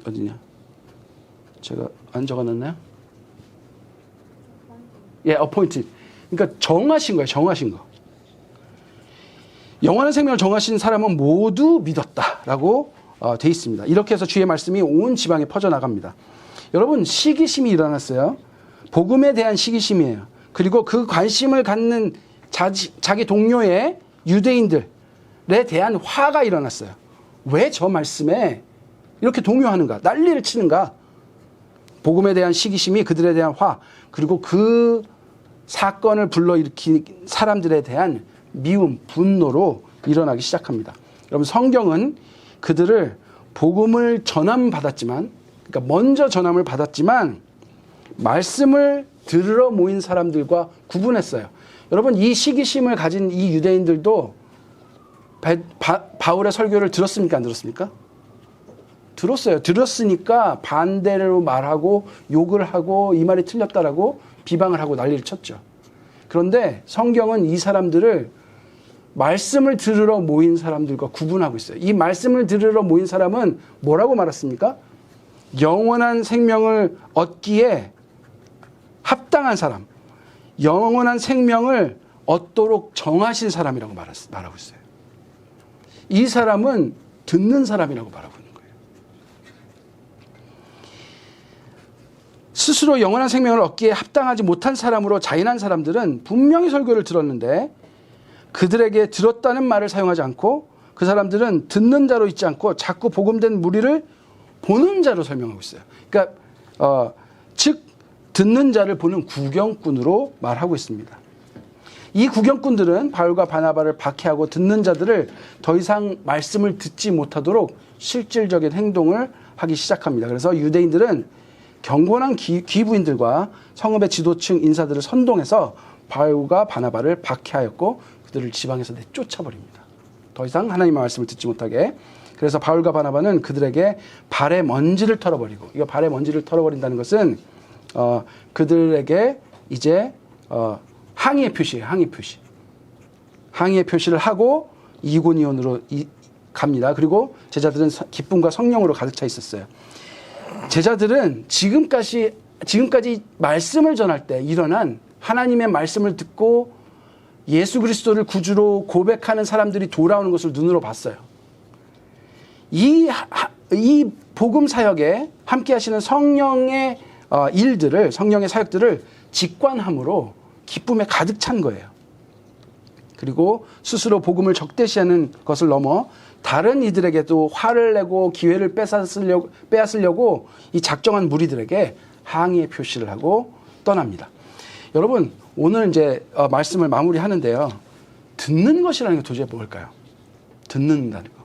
어디냐? 제가 안 적어놨나요? 예, appointed. 그러니까 정하신 거예요. 정하신 거. 영원한 생명을 정하신 사람은 모두 믿었다라고 되어 있습니다. 이렇게 해서 주의 말씀이 온 지방에 퍼져나갑니다. 여러분, 시기심이 일어났어요. 복음에 대한 시기심이에요. 그리고 그 관심을 갖는 자기 동료의 유대인들에 대한 화가 일어났어요. 왜 저 말씀에 이렇게 동요하는가? 난리를 치는가? 복음에 대한 시기심이 그들에 대한 화, 그리고 그 사건을 불러일으킨 사람들에 대한 미움, 분노로 일어나기 시작합니다. 여러분, 성경은 그들을 복음을 전함받았지만, 그러니까 먼저 전함을 받았지만 말씀을 들으러 모인 사람들과 구분했어요. 여러분, 이 시기심을 가진 이 유대인들도 바울의 설교를 들었습니까? 안 들었습니까? 들었어요. 들었으니까 반대로 말하고 욕을 하고 이 말이 틀렸다라고 비방을 하고 난리를 쳤죠. 그런데 성경은 이 사람들을 말씀을 들으러 모인 사람들과 구분하고 있어요. 이 말씀을 들으러 모인 사람은 뭐라고 말했습니까? 영원한 생명을 얻기에 합당한 사람, 영원한 생명을 얻도록 정하신 사람이라고 말하고 있어요. 이 사람은 듣는 사람이라고 말하고 있는 거예요. 스스로 영원한 생명을 얻기에 합당하지 못한 사람으로 자인한 사람들은 분명히 설교를 들었는데 그들에게 들었다는 말을 사용하지 않고 그 사람들은 듣는 자로 있지 않고 자꾸 복음된 무리를 보는 자로 설명하고 있어요. 그러니까 즉 듣는 자를 보는 구경꾼으로 말하고 있습니다. 이 구경꾼들은 바울과 바나바를 박해하고 듣는 자들을 더 이상 말씀을 듣지 못하도록 실질적인 행동을 하기 시작합니다. 그래서 유대인들은 경건한 귀부인들과 성읍의 지도층 인사들을 선동해서 바울과 바나바를 박해하였고 그들을 지방에서 내쫓아버립니다. 더 이상 하나님의 말씀을 듣지 못하게. 그래서 바울과 바나바는 그들에게 발의 먼지를 털어버리고, 이거 발의 먼지를 털어버린다는 것은 그들에게 이제 항의의 표시예요. 항의의 표시를 하고 이고니온으로 갑니다. 그리고 제자들은 기쁨과 성령으로 가득 차 있었어요. 제자들은 지금까지 말씀을 전할 때 일어난 하나님의 말씀을 듣고 예수 그리스도를 구주로 고백하는 사람들이 돌아오는 것을 눈으로 봤어요. 이 복음 사역에 함께 하시는 성령의 일들을, 성령의 사역들을 직관함으로 기쁨에 가득 찬 거예요. 그리고 스스로 복음을 적대시하는 것을 넘어 다른 이들에게도 화를 내고 기회를 빼앗으려고 이 작정한 무리들에게 항의의 표시를 하고 떠납니다. 여러분, 오늘 이제 말씀을 마무리하는데요. 듣는 것이라는 게 도대체 뭘까요? 듣는다는 거.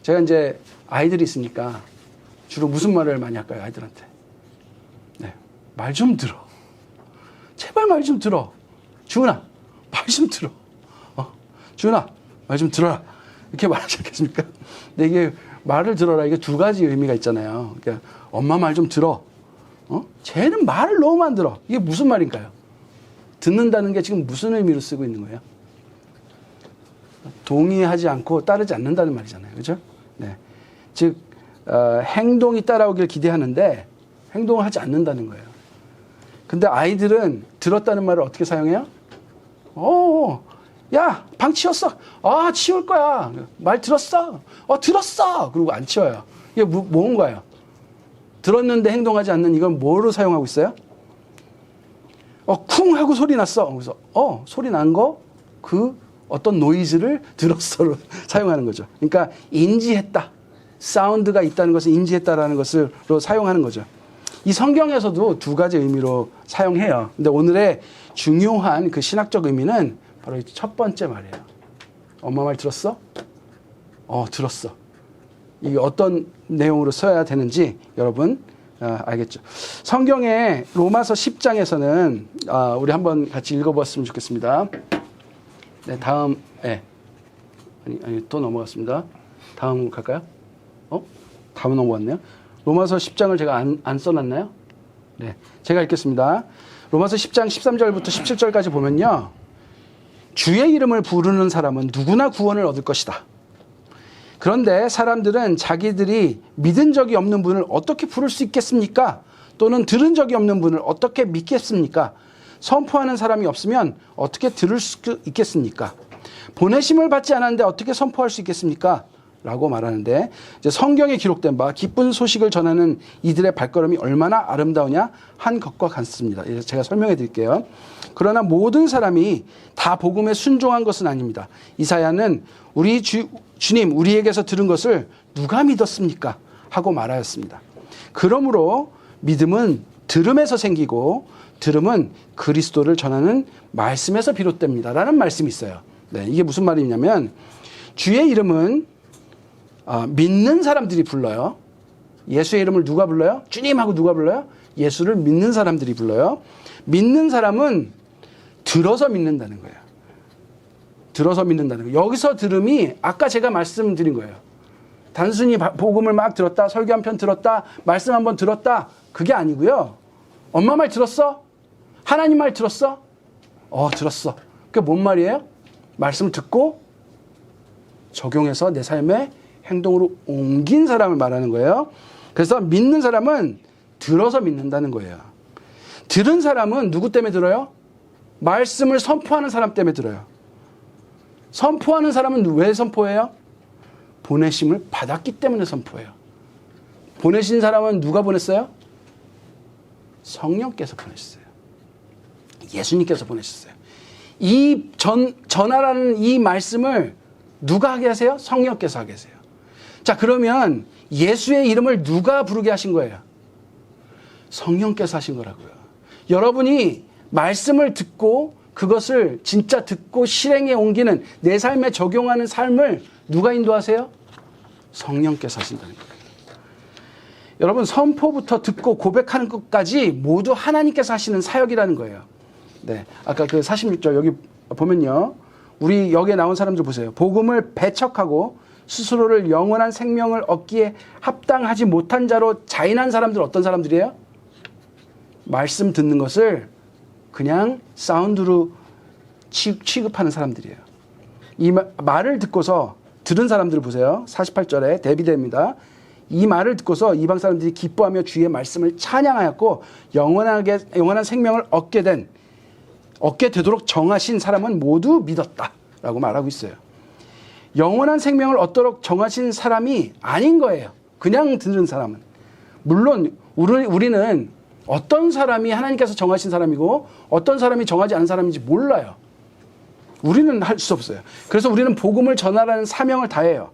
제가 이제 아이들이 있으니까 주로 무슨 말을 많이 할까요? 아이들한테. 네, 말 좀 들어. 제발 말 좀 들어. 주은아, 말 좀 들어. 주은아, 말 좀 들어라. 이렇게 말하지 않겠습니까? 근데 이게 말을 들어라. 이게 두 가지 의미가 있잖아요. 그러니까 엄마 말 좀 들어. 쟤는 말을 너무 안 들어. 이게 무슨 말인가요? 듣는다는 게 지금 무슨 의미로 쓰고 있는 거예요? 동의하지 않고 따르지 않는다는 말이잖아요. 그렇죠? 네. 즉 행동이 따라오길 기대하는데 행동을 하지 않는다는 거예요. 근데 아이들은 들었다는 말을 어떻게 사용해요? 야, 방 치웠어. 치울 거야. 말 들었어. 들었어. 그리고 안 치워요. 이게 뭔가요? 들었는데 행동하지 않는 이건 뭐로 사용하고 있어요? 쿵 하고 소리 났어. 그래서 소리 난 거 그 어떤 노이즈를 들었어로 사용하는 거죠. 그러니까 인지했다. 사운드가 있다는 것을 인지했다라는 것으로 사용하는 거죠. 이 성경에서도 두 가지 의미로 사용해요. 근데 오늘의 중요한 그 신학적 의미는 바로 첫 번째 말이에요. 엄마 말 들었어? 들었어. 이게 어떤 내용으로 써야 되는지 여러분 알겠죠? 성경의 로마서 10장에서는 우리 한번 같이 읽어봤으면 좋겠습니다. 네, 다음, 아니 또 넘어갔습니다. 다음 갈까요? 다음 넘어갔네요. 로마서 10장을 제가 안 써놨나요? 네, 제가 읽겠습니다. 로마서 10장 13절부터 17절까지 보면요. 주의 이름을 부르는 사람은 누구나 구원을 얻을 것이다. 그런데 사람들은 자기들이 믿은 적이 없는 분을 어떻게 부를 수 있겠습니까? 또는 들은 적이 없는 분을 어떻게 믿겠습니까? 선포하는 사람이 없으면 어떻게 들을 수 있겠습니까? 보내심을 받지 않았는데 어떻게 선포할 수 있겠습니까? 라고 말하는데 이제 성경에 기록된 바 기쁜 소식을 전하는 이들의 발걸음이 얼마나 아름다우냐 한 것과 같습니다. 제가 설명해 드릴게요. 그러나 모든 사람이 다 복음에 순종한 것은 아닙니다. 이사야는 우리 주님 우리에게서 들은 것을 누가 믿었습니까? 하고 말하였습니다. 그러므로 믿음은 들음에서 생기고 들음은 그리스도를 전하는 말씀에서 비롯됩니다. 라는 말씀이 있어요. 네, 이게 무슨 말이냐면 주의 이름은 믿는 사람들이 불러요. 예수의 이름을 누가 불러요? 주님하고 누가 불러요? 예수를 믿는 사람들이 불러요. 믿는 사람은 들어서 믿는다는 거예요. 들어서 믿는다는 거예요. 여기서 들음이 아까 제가 말씀드린 거예요. 단순히 복음을 막 들었다, 설교 한 편 들었다, 말씀 한 번 들었다, 그게 아니고요. 엄마 말 들었어? 하나님 말 들었어? 들었어. 그게 뭔 말이에요? 말씀을 듣고 적용해서 내 삶에 행동으로 옮긴 사람을 말하는 거예요. 그래서 믿는 사람은 들어서 믿는다는 거예요. 들은 사람은 누구 때문에 들어요? 말씀을 선포하는 사람 때문에 들어요. 선포하는 사람은 왜 선포해요? 보내심을 받았기 때문에 선포해요. 보내신 사람은 누가 보냈어요? 성령께서 보내셨어요. 예수님께서 보내셨어요. 이 전하라는 이 말씀을 누가 하게 하세요? 성령께서 하게 하세요. 자, 그러면 예수의 이름을 누가 부르게 하신 거예요? 성령께서 하신 거라고요. 여러분이 말씀을 듣고 그것을 진짜 듣고 실행에 옮기는 내 삶에 적용하는 삶을 누가 인도하세요? 성령께서 하신다는 거예요. 여러분, 선포부터 듣고 고백하는 것까지 모두 하나님께서 하시는 사역이라는 거예요. 네, 아까 그 46절 여기 보면요. 우리 여기에 나온 사람들 보세요. 복음을 배척하고 스스로를 영원한 생명을 얻기에 합당하지 못한 자로 자인한 사람들 어떤 사람들이에요? 말씀 듣는 것을 그냥 사운드로 취급하는 사람들이에요. 이 말을 듣고서 들은 사람들 보세요. 48절에 대비됩니다. 이 말을 듣고서 이방 사람들이 기뻐하며 주의 말씀을 찬양하였고 영원한 생명을 얻게 되도록 정하신 사람은 모두 믿었다라고 말하고 있어요. 영원한 생명을 얻도록 정하신 사람이 아닌 거예요. 그냥 들은 사람은. 물론 우리는 어떤 사람이 하나님께서 정하신 사람이고 어떤 사람이 정하지 않은 사람인지 몰라요. 우리는 할 수 없어요. 그래서 우리는 복음을 전하라는 사명을 다해요.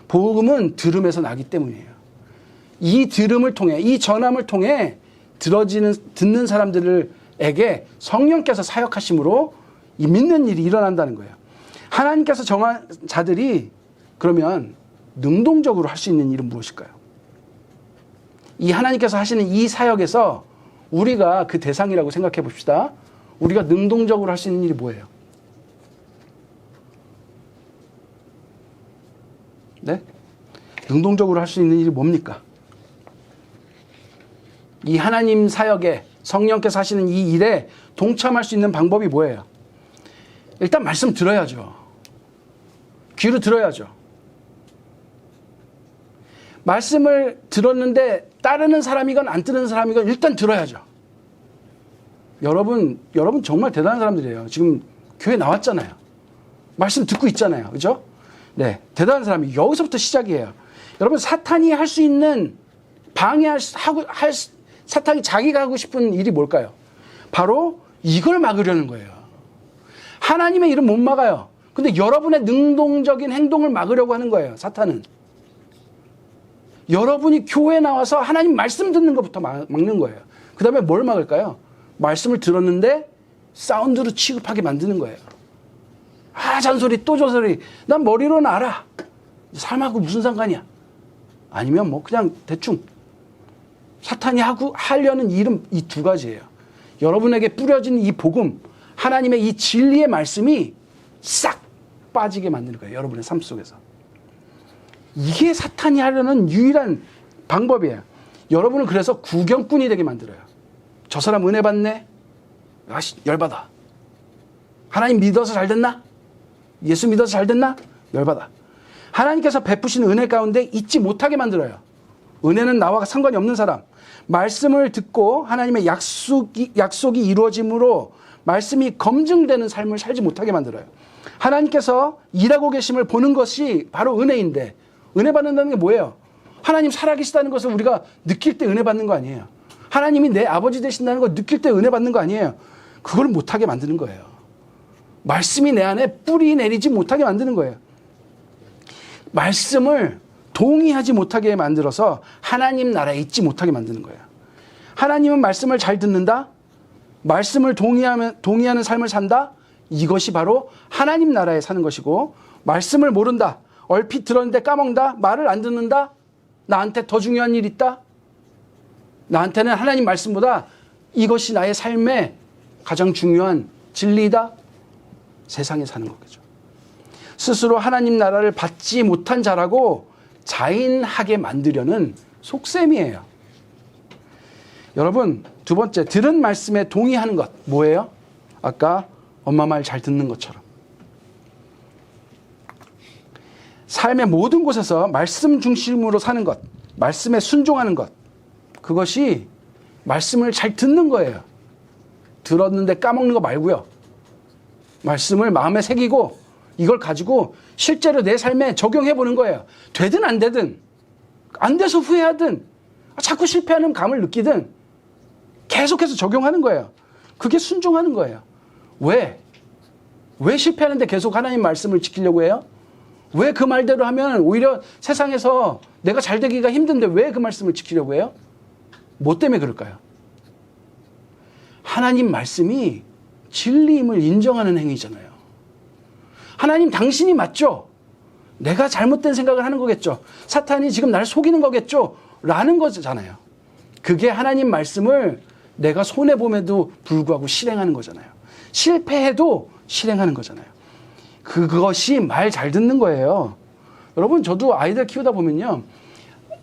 복음은 들음에서 나기 때문이에요. 이 들음을 통해, 이 전함을 통해 듣는 사람들에게 성령께서 사역하심으로 이 믿는 일이 일어난다는 거예요. 하나님께서 정한 자들이 그러면 능동적으로 할 수 있는 일은 무엇일까요? 이 하나님께서 하시는 이 사역에서 우리가 그 대상이라고 생각해 봅시다. 우리가 능동적으로 할 수 있는 일이 뭐예요? 네? 능동적으로 할 수 있는 일이 뭡니까? 이 하나님 사역에 성령께서 하시는 이 일에 동참할 수 있는 방법이 뭐예요? 일단 말씀 들어야죠. 귀로 들어야죠. 말씀을 들었는데 따르는 사람이건 안 따르는 사람이건 일단 들어야죠. 여러분 정말 대단한 사람들이에요. 지금 교회 나왔잖아요. 말씀 듣고 있잖아요. 그죠? 네, 대단한 사람이 여기서부터 시작이에요. 여러분, 사탄이 할 수 있는 사탄이 자기가 하고 싶은 일이 뭘까요? 바로 이걸 막으려는 거예요. 하나님의 일은 못 막아요. 근데 여러분의 능동적인 행동을 막으려고 하는 거예요. 사탄은. 여러분이 교회에 나와서 하나님 말씀 듣는 것부터 막는 거예요. 그 다음에 뭘 막을까요? 말씀을 들었는데 사운드로 취급하게 만드는 거예요. 잔소리 또 저소리. 난 머리로는 알아. 삶하고 무슨 상관이야. 아니면 뭐 그냥 대충. 사탄이 하려는 일은 이 두 가지예요. 여러분에게 뿌려진 이 복음, 하나님의 이 진리의 말씀이 싹 빠지게 만드는 거예요. 여러분의 삶 속에서. 이게 사탄이 하려는 유일한 방법이에요. 여러분은 그래서 구경꾼이 되게 만들어요. 저 사람 은혜 받네? 열받아. 하나님 믿어서 잘 됐나? 예수 믿어서 잘 됐나? 열받아. 하나님께서 베푸신 은혜 가운데 잊지 못하게 만들어요. 은혜는 나와 상관이 없는 사람. 말씀을 듣고 하나님의 약속이 이루어짐으로 말씀이 검증되는 삶을 살지 못하게 만들어요. 하나님께서 일하고 계심을 보는 것이 바로 은혜인데, 은혜 받는다는 게 뭐예요? 하나님 살아계시다는 것을 우리가 느낄 때 은혜 받는 거 아니에요. 하나님이 내 아버지 되신다는 거 느낄 때 은혜 받는 거 아니에요. 그걸 못하게 만드는 거예요. 말씀이 내 안에 뿌리 내리지 못하게 만드는 거예요. 말씀을 동의하지 못하게 만들어서 하나님 나라에 있지 못하게 만드는 거예요. 하나님은 말씀을 잘 듣는다? 말씀을 동의하는 삶을 산다? 이것이 바로 하나님 나라에 사는 것이고, 말씀을 모른다? 얼핏 들었는데 까먹는다? 말을 안 듣는다? 나한테 더 중요한 일 있다? 나한테는 하나님 말씀보다 이것이 나의 삶의 가장 중요한 진리다? 세상에 사는 거겠죠. 스스로 하나님 나라를 받지 못한 자라고 자인하게 만들려는 속셈이에요. 여러분, 두 번째, 들은 말씀에 동의하는 것 뭐예요? 아까 엄마 말 잘 듣는 것처럼. 삶의 모든 곳에서 말씀 중심으로 사는 것, 말씀에 순종하는 것, 그것이 말씀을 잘 듣는 거예요. 들었는데 까먹는 거 말고요. 말씀을 마음에 새기고 이걸 가지고 실제로 내 삶에 적용해 보는 거예요. 되든 안 되든, 안 돼서 후회하든, 자꾸 실패하는 감을 느끼든 계속해서 적용하는 거예요. 그게 순종하는 거예요. 왜? 왜 실패하는데 계속 하나님 말씀을 지키려고 해요? 왜 그 말대로 하면 오히려 세상에서 내가 잘 되기가 힘든데 왜 그 말씀을 지키려고 해요? 뭐 때문에 그럴까요? 하나님 말씀이 진리임을 인정하는 행위잖아요. 하나님 당신이 맞죠? 내가 잘못된 생각을 하는 거겠죠. 사탄이 지금 나를 속이는 거겠죠? 라는 거잖아요. 그게 하나님 말씀을 내가 손해봄에도 불구하고 실행하는 거잖아요. 실패해도 실행하는 거잖아요. 그것이 말 잘 듣는 거예요. 여러분, 저도 아이들 키우다 보면요,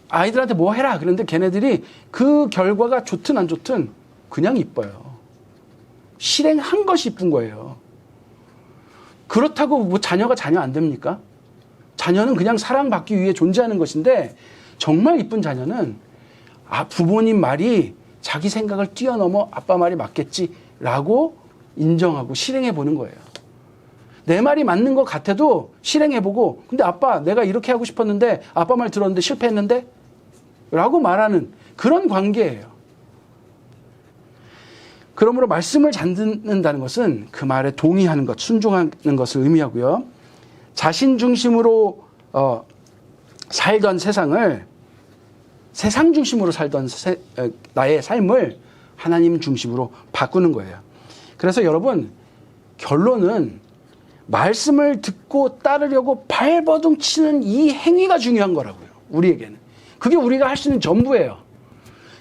아이들한테 뭐 해라 그런데 걔네들이 그 결과가 좋든 안 좋든 그냥 이뻐요. 실행한 것이 이쁜 거예요. 그렇다고 뭐 자녀가 자녀 안 됩니까? 자녀는 그냥 사랑받기 위해 존재하는 것인데, 정말 이쁜 자녀는 부모님 말이 자기 생각을 뛰어넘어 아빠 말이 맞겠지라고 인정하고 실행해 보는 거예요. 내 말이 맞는 것 같아도 실행해 보고, 근데 아빠 내가 이렇게 하고 싶었는데 아빠 말 들었는데 실패했는데? 라고 말하는 그런 관계예요. 그러므로 말씀을 잘 듣는다는 것은 그 말에 동의하는 것, 순종하는 것을 의미하고요. 자신 중심으로 살던 세상을, 세상 중심으로 살던 나의 삶을 하나님 중심으로 바꾸는 거예요. 그래서 여러분, 결론은 말씀을 듣고 따르려고 발버둥 치는 이 행위가 중요한 거라고요. 우리에게는. 그게 우리가 할 수 있는 전부예요.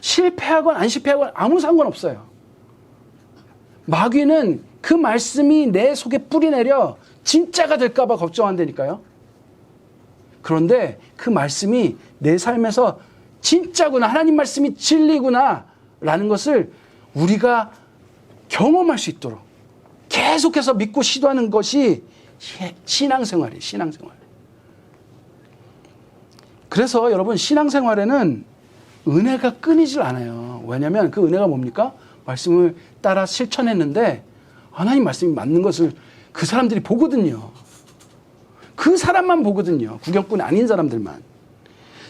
실패하건 안 실패하건 아무 상관없어요. 마귀는 그 말씀이 내 속에 뿌리내려 진짜가 될까 봐 걱정한다니까요. 그런데 그 말씀이 내 삶에서 진짜구나, 하나님 말씀이 진리구나 라는 것을 우리가 경험할 수 있도록 계속해서 믿고 시도하는 것이 신앙생활이에요. 신앙생활. 그래서 여러분, 신앙생활에는 은혜가 끊이질 않아요. 왜냐하면 그 은혜가 뭡니까? 말씀을 따라 실천했는데 하나님 말씀이 맞는 것을 그 사람들이 보거든요. 그 사람만 보거든요. 구경꾼이 아닌 사람들만.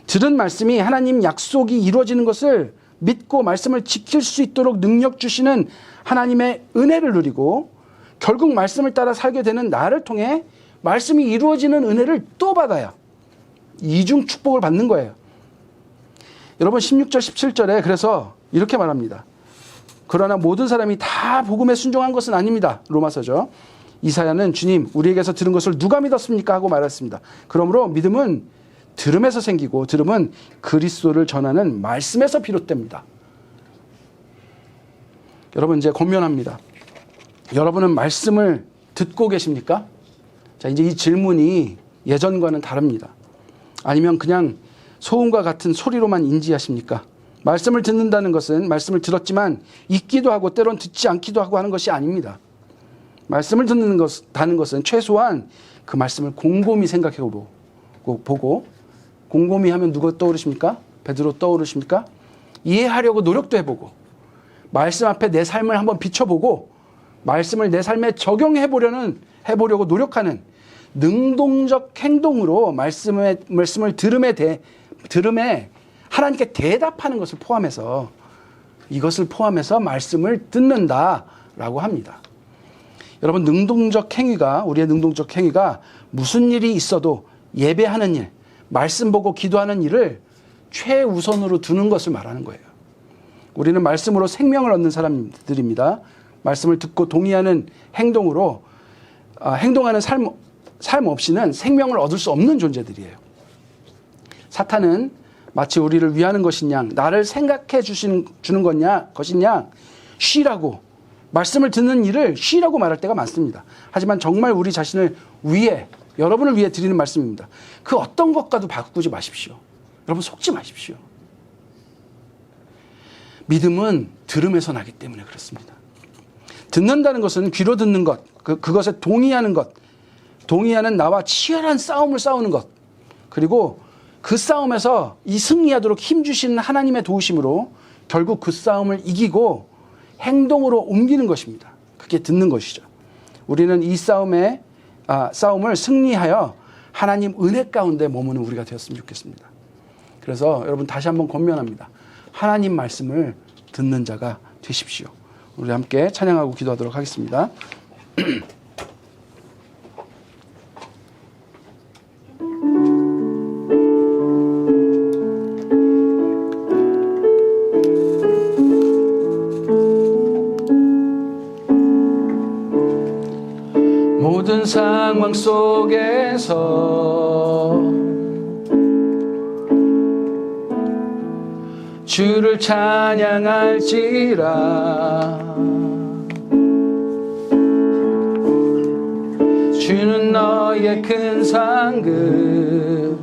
들은 말씀이 하나님 약속이 이루어지는 것을 믿고 말씀을 지킬 수 있도록 능력 주시는 하나님의 은혜를 누리고, 결국 말씀을 따라 살게 되는 나를 통해 말씀이 이루어지는 은혜를 또 받아요. 이중 축복을 받는 거예요. 여러분, 16절 17절에 그래서 이렇게 말합니다. 그러나 모든 사람이 다 복음에 순종한 것은 아닙니다. 로마서죠. 이사야는 주님, 우리에게서 들은 것을 누가 믿었습니까? 하고 말했습니다. 그러므로 믿음은 들음에서 생기고, 들음은 그리스도를 전하는 말씀에서 비롯됩니다. 여러분, 이제 권면합니다. 여러분은 말씀을 듣고 계십니까? 자, 이제 이 질문이 예전과는 다릅니다. 아니면 그냥 소음과 같은 소리로만 인지하십니까? 말씀을 듣는다는 것은 말씀을 들었지만 잊기도 하고 때론 듣지 않기도 하고 하는 것이 아닙니다. 말씀을 듣는다는 것은 최소한 그 말씀을 곰곰이 생각해 보고, 곰곰이 하면 누가 떠오르십니까? 베드로 떠오르십니까? 이해하려고 노력도 해보고, 말씀 앞에 내 삶을 한번 비춰보고, 말씀을 내 삶에 해보려고 노력하는 능동적 행동으로 말씀을 들음에 하나님께 대답하는 것을 포함해서, 이것을 포함해서 말씀을 듣는다라고 합니다. 여러분, 우리의 능동적 행위가 무슨 일이 있어도 예배하는 일, 말씀 보고 기도하는 일을 최우선으로 두는 것을 말하는 거예요. 우리는 말씀으로 생명을 얻는 사람들입니다. 말씀을 듣고 동의하는 행동으로 행동하는 삶 없이는 생명을 얻을 수 없는 존재들이에요. 사탄은 마치 우리를 위하는 것인 양, 나를 생각해 주는 것인 양 쉬라고, 말씀을 듣는 일을 쉬라고 말할 때가 많습니다. 하지만 정말 우리 자신을 위해, 여러분을 위해 드리는 말씀입니다. 그 어떤 것과도 바꾸지 마십시오. 여러분, 속지 마십시오. 믿음은 들음에서 나기 때문에 그렇습니다. 듣는다는 것은 귀로 듣는 것, 그것에 동의하는 것, 동의하는 나와 치열한 싸움을 싸우는 것, 그리고 그 싸움에서 이 승리하도록 힘주시는 하나님의 도우심으로 결국 그 싸움을 이기고 행동으로 옮기는 것입니다. 그게 듣는 것이죠. 우리는 이 싸움을 승리하여 하나님 은혜 가운데 머무는 우리가 되었으면 좋겠습니다. 그래서 여러분, 다시 한번 권면합니다. 하나님 말씀을 듣는 자가 되십시오. 우리 함께 찬양하고 기도하도록 하겠습니다. 모든 상황 속에서 주를 찬양할지라. 주는 너의 큰 상급,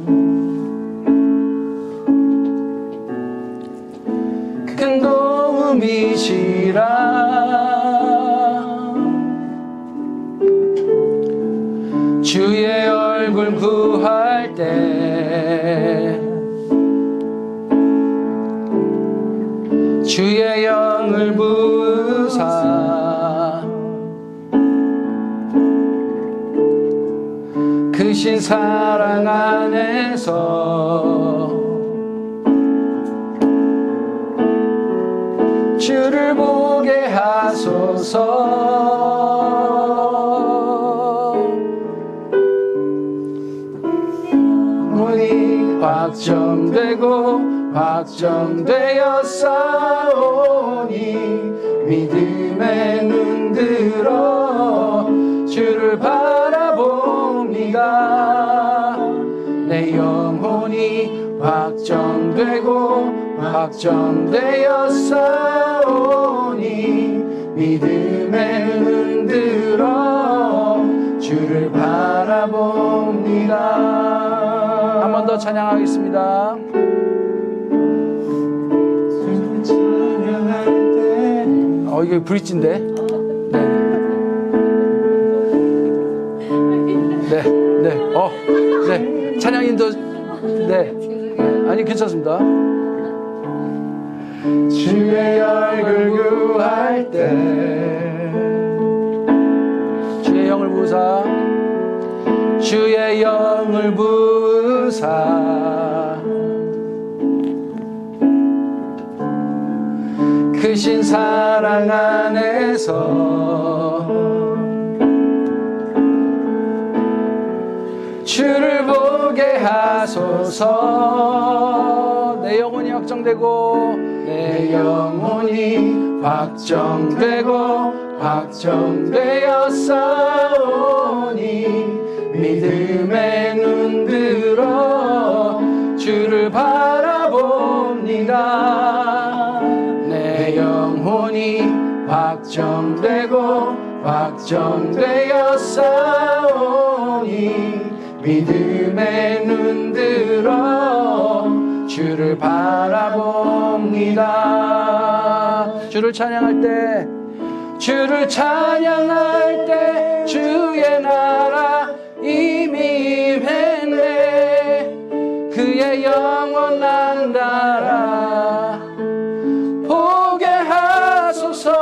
큰 도움이시라. 주의 얼굴 구할 때 주의 영을 부으사 크신 사랑 안에서 주를 보게 하소서. 영원히 확정되고 확정되었사오니 믿음의 눈 들어 주를 바라봅니다. 내 영혼이 확정되고 확정되었사오니 믿음의 눈 들어 주를 바라봅니다. 한 번 더 찬양하겠습니다. 이게 브릿지인데. 네. 찬양인도, 아니, 괜찮습니다. 주의 얼굴 구할 때, 주의 영을 부으사, 주의 영을 부으사, 크신 사랑 안에서 주를 보게 하소서. 내 영혼이 확정되고 내 영혼이 확정되고 확정되었사오니 믿음의 눈 들어 주를 바라봅니다. 내 영혼이 확정되고 확정되었사오니 믿음의 눈 들어 주를 바라봅니다. 주를 찬양할 때, 주를 찬양할 때 주의 나라 이미 임했네. 그의 영원한 나라 보게 하소서.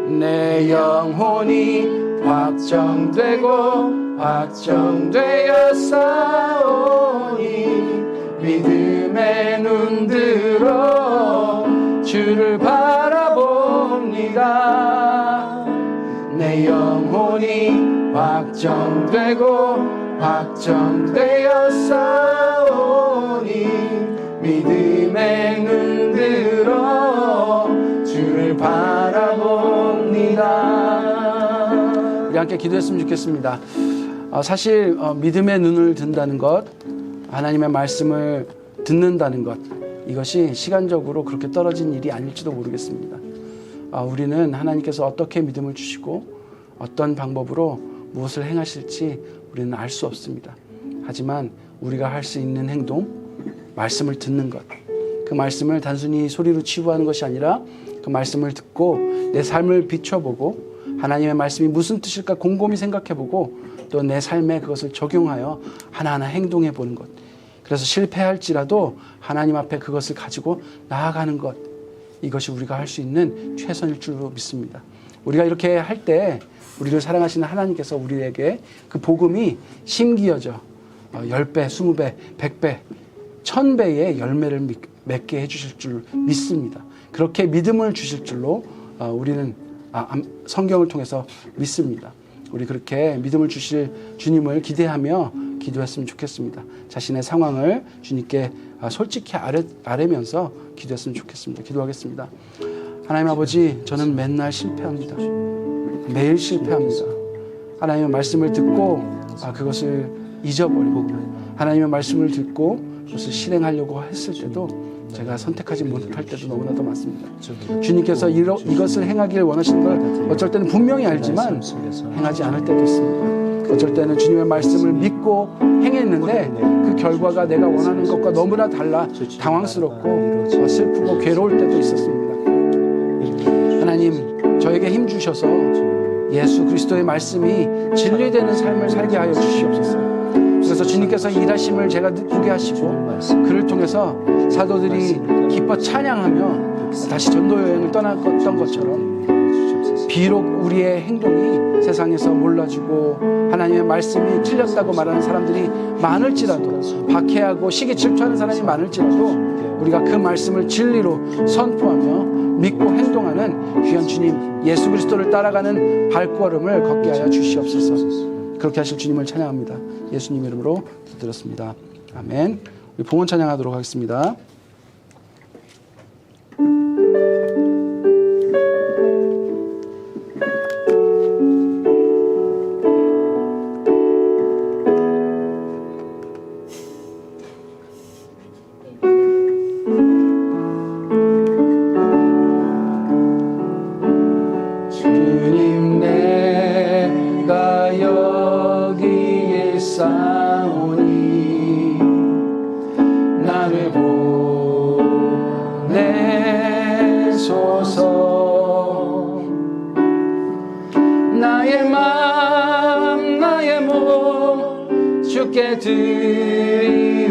내 영혼이 확정되고 확정되었사오니 믿음의 눈 들어 주를 바라봅니다. 내 영혼이 확정되고 확정되었사오니 믿음의 눈 들어 주를 바라봅니다. 우리 함께 기도했으면 좋겠습니다. 사실 믿음의 눈을 든다는 것, 하나님의 말씀을 듣는다는 것, 이것이 시간적으로 그렇게 떨어진 일이 아닐지도 모르겠습니다. 우리는 하나님께서 어떻게 믿음을 주시고 어떤 방법으로 무엇을 행하실지 우리는 알 수 없습니다. 하지만 우리가 할 수 있는 행동, 말씀을 듣는 것, 그 말씀을 단순히 소리로 치부하는 것이 아니라 그 말씀을 듣고 내 삶을 비춰보고 하나님의 말씀이 무슨 뜻일까 곰곰이 생각해보고 또 내 삶에 그것을 적용하여 하나하나 행동해보는 것, 그래서 실패할지라도 하나님 앞에 그것을 가지고 나아가는 것, 이것이 우리가 할 수 있는 최선일 줄로 믿습니다. 우리가 이렇게 할 때 우리를 사랑하시는 하나님께서 우리에게 그 복음이 심기어져 10배, 20배, 100배, 1000배의 열매를 맺게 해주실 줄 믿습니다. 그렇게 믿음을 주실 줄로 우리는 성경을 통해서 믿습니다. 우리 그렇게 믿음을 주실 주님을 기대하며 기도했으면 좋겠습니다. 자신의 상황을 주님께 솔직히 아뢰면서 기도했으면 좋겠습니다. 기도하겠습니다. 하나님 아버지, 저는 맨날 실패합니다. 매일 실패합니다. 하나님의 말씀을 듣고 그것을 잊어버리고 하나님의 말씀을 듣고 그것을 실행하려고 했을 때도 제가 선택하지 못할 때도 너무나도 많습니다. 주님께서 이것을 행하기를 원하시는 걸 어쩔 때는 분명히 알지만 행하지 않을 때도 있습니다. 어쩔 때는 주님의 말씀을 믿고 행했는데 그 결과가 내가 원하는 것과 너무나 달라 당황스럽고 슬프고 괴로울 때도 있었습니다. 하나님, 저에게 힘 주셔서 예수 그리스도의 말씀이 진리되는 삶을 살게 하여 주시옵소서. 그래서 주님께서 일하심을 제가 보게 하시고 그를 통해서 사도들이 기뻐 찬양하며 다시 전도 여행을 떠났던 것처럼 비록 우리의 행동이 세상에서 몰라지고 하나님의 말씀이 틀렸다고 말하는 사람들이 많을지라도, 박해하고 시기 질투하는 사람이 많을지라도 우리가 그 말씀을 진리로 선포하며 믿고 행동하는 귀한 주님 예수 그리스도를 따라가는 발걸음을 걷게 하여 주시옵소서. 그렇게 하실 주님을 찬양합니다. 예수님 이름으로 기도드렸습니다. 아멘. 우리 봉헌 찬양하도록 하겠습니다. 주님 내가 여기에 싸우니 나를 보내소서. 나의 맘 나의 몸 주께 드리오니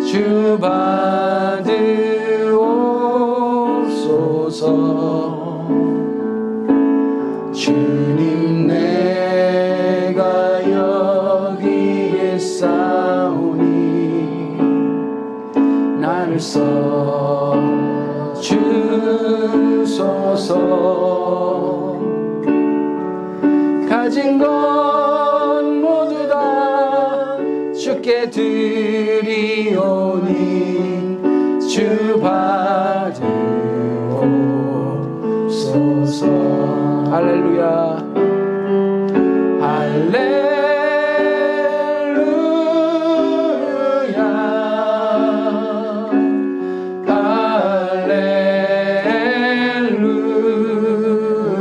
주 받으옵소서. 주님 내가 여기에 싸우니 나를 써 주소서. 가진 건 모두 다 주께 드리오니 주 받으옵소서. 할렐루야. 할렐루야.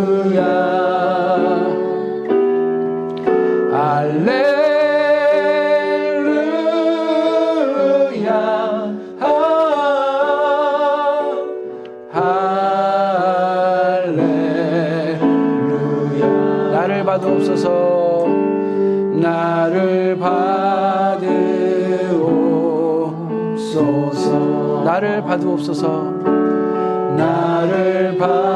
할렐루야. 할렐루야. 나를 받으옵소서. 나를 받으옵소서. 나를 받으옵소서. 나를 받으옵소서.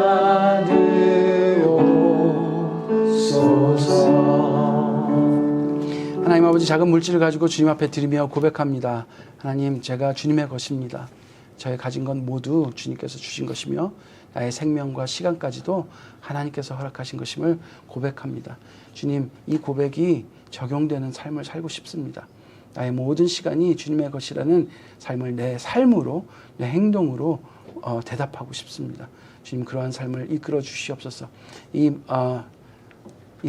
하나님 아버지, 작은 물질을 가지고 주님 앞에 드리며 고백합니다. 하나님, 제가 주님의 것입니다. 저의 가진 건 모두 주님께서 주신 것이며 나의 생명과 시간까지도 하나님께서 허락하신 것임을 고백합니다. 주님, 이 고백이 적용되는 삶을 살고 싶습니다. 나의 모든 시간이 주님의 것이라는 삶을 내 삶으로, 내 행동으로 대답하고 싶습니다. 주님, 그러한 삶을 이끌어 주시옵소서. 이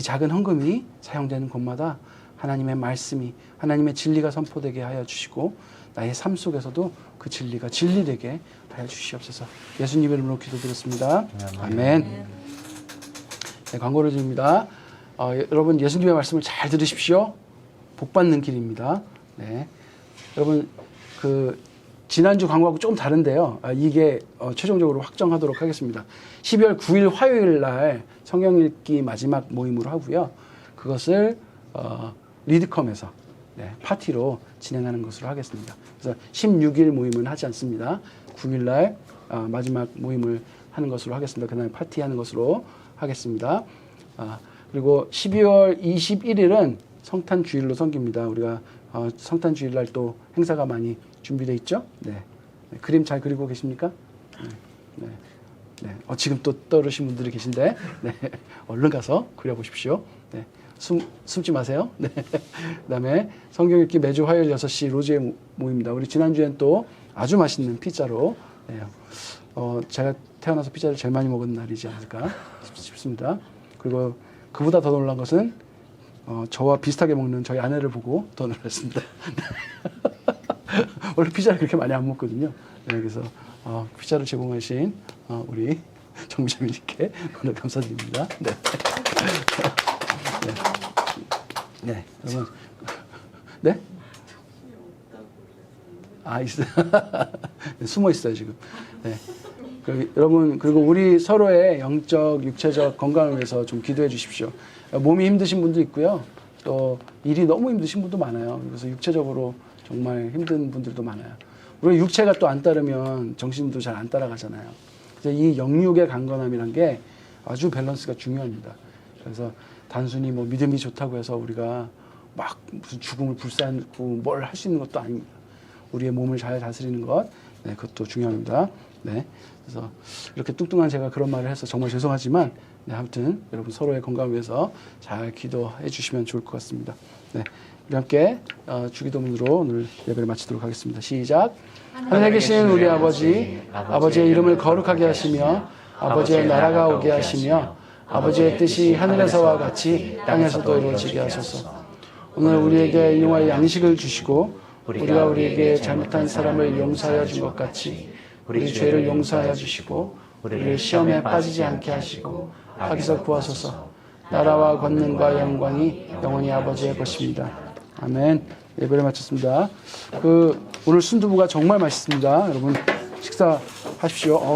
작은 헌금이 사용되는 곳마다 하나님의 말씀이, 하나님의 진리가 선포되게 하여 주시고 나의 삶 속에서도 그 진리가 진리되게 하여 주시옵소서. 예수님 이름으로 기도드렸습니다. 아멘. 네, 광고를 드립니다. 여러분, 예수님의 말씀을 잘 들으십시오. 복 받는 길입니다. 네. 여러분, 지난주 광고하고 조금 다른데요. 이게 최종적으로 확정하도록 하겠습니다. 12월 9일 화요일 날 성경 읽기 마지막 모임으로 하고요. 그것을 리드컴에서 파티로 진행하는 것으로 하겠습니다. 그래서 16일 모임은 하지 않습니다. 9일 날 마지막 모임을 하는 것으로 하겠습니다. 그날 파티하는 것으로 하겠습니다. 그리고 12월 21일은 성탄 주일로 섬깁니다. 우리가 성탄 주일 날 또 행사가 많이 준비되어 있죠? 네. 그림 잘 그리고 계십니까? 네. 지금 또 떠오르신 분들이 계신데, 네. 얼른 가서 그려보십시오. 네. 숨지 마세요. 네. 그 다음에 성경 읽기 매주 화요일 6시 로즈의 모임입니다. 우리 지난주엔 또 아주 맛있는 피자로 제가 태어나서 피자를 제일 많이 먹은 날이지 않을까 싶습니다. 그리고 그보다 더 놀란 것은 저와 비슷하게 먹는 저희 아내를 보고 더 놀랐습니다. 원래 피자를 그렇게 많이 안 먹거든요. 네, 그래서 피자를 제공하신 우리 정비자님께 오늘 감사드립니다. 네. 네. 네, 여러분. 네? 있어요. 숨어 있어요, 지금. 네. 여러분, 그리고 우리 서로의 영적, 육체적 건강을 위해서 좀 기도해 주십시오. 몸이 힘드신 분도 있고요. 또 일이 너무 힘드신 분도 많아요. 그래서 육체적으로 정말 힘든 분들도 많아요. 우리 육체가 또 안 따르면 정신도 잘 안 따라가잖아요. 그래서 이 영육의 강건함이란 게 아주 밸런스가 중요합니다. 그래서 단순히 뭐 믿음이 좋다고 해서 우리가 막 무슨 죽음을 불사하고 뭘 할 수 있는 것도 아닙니다. 우리의 몸을 잘 다스리는 것, 네, 그것도 중요합니다. 네, 그래서 이렇게 뚱뚱한 제가 그런 말을 해서 정말 죄송하지만, 네, 아무튼 여러분 서로의 건강을 위해서 잘 기도해 주시면 좋을 것 같습니다. 네, 우리 함께 주기도문으로 오늘 예배를 마치도록 하겠습니다. 시작. 하늘에 계신 우리 아버지, 아버지의 이름을 거룩하게 하시며 아버지의 나라가 오게 하시며 아버지의 뜻이 하늘에서와 같이 땅에서도 이루어지게 하소서. 오늘 우리에게 일용할 양식을 주시고 우리가 우리에게 잘못한 사람을 용서하여 준 것 같이 우리 죄를 용서하여 주시고 우리를 시험에 빠지지 않게 하시고 악에서 구하소서. 나라와 권능과 영광이 영원히 아버지의 것입니다. 아멘. 예배를 마쳤습니다. 오늘 순두부가 정말 맛있습니다. 여러분 식사하십시오.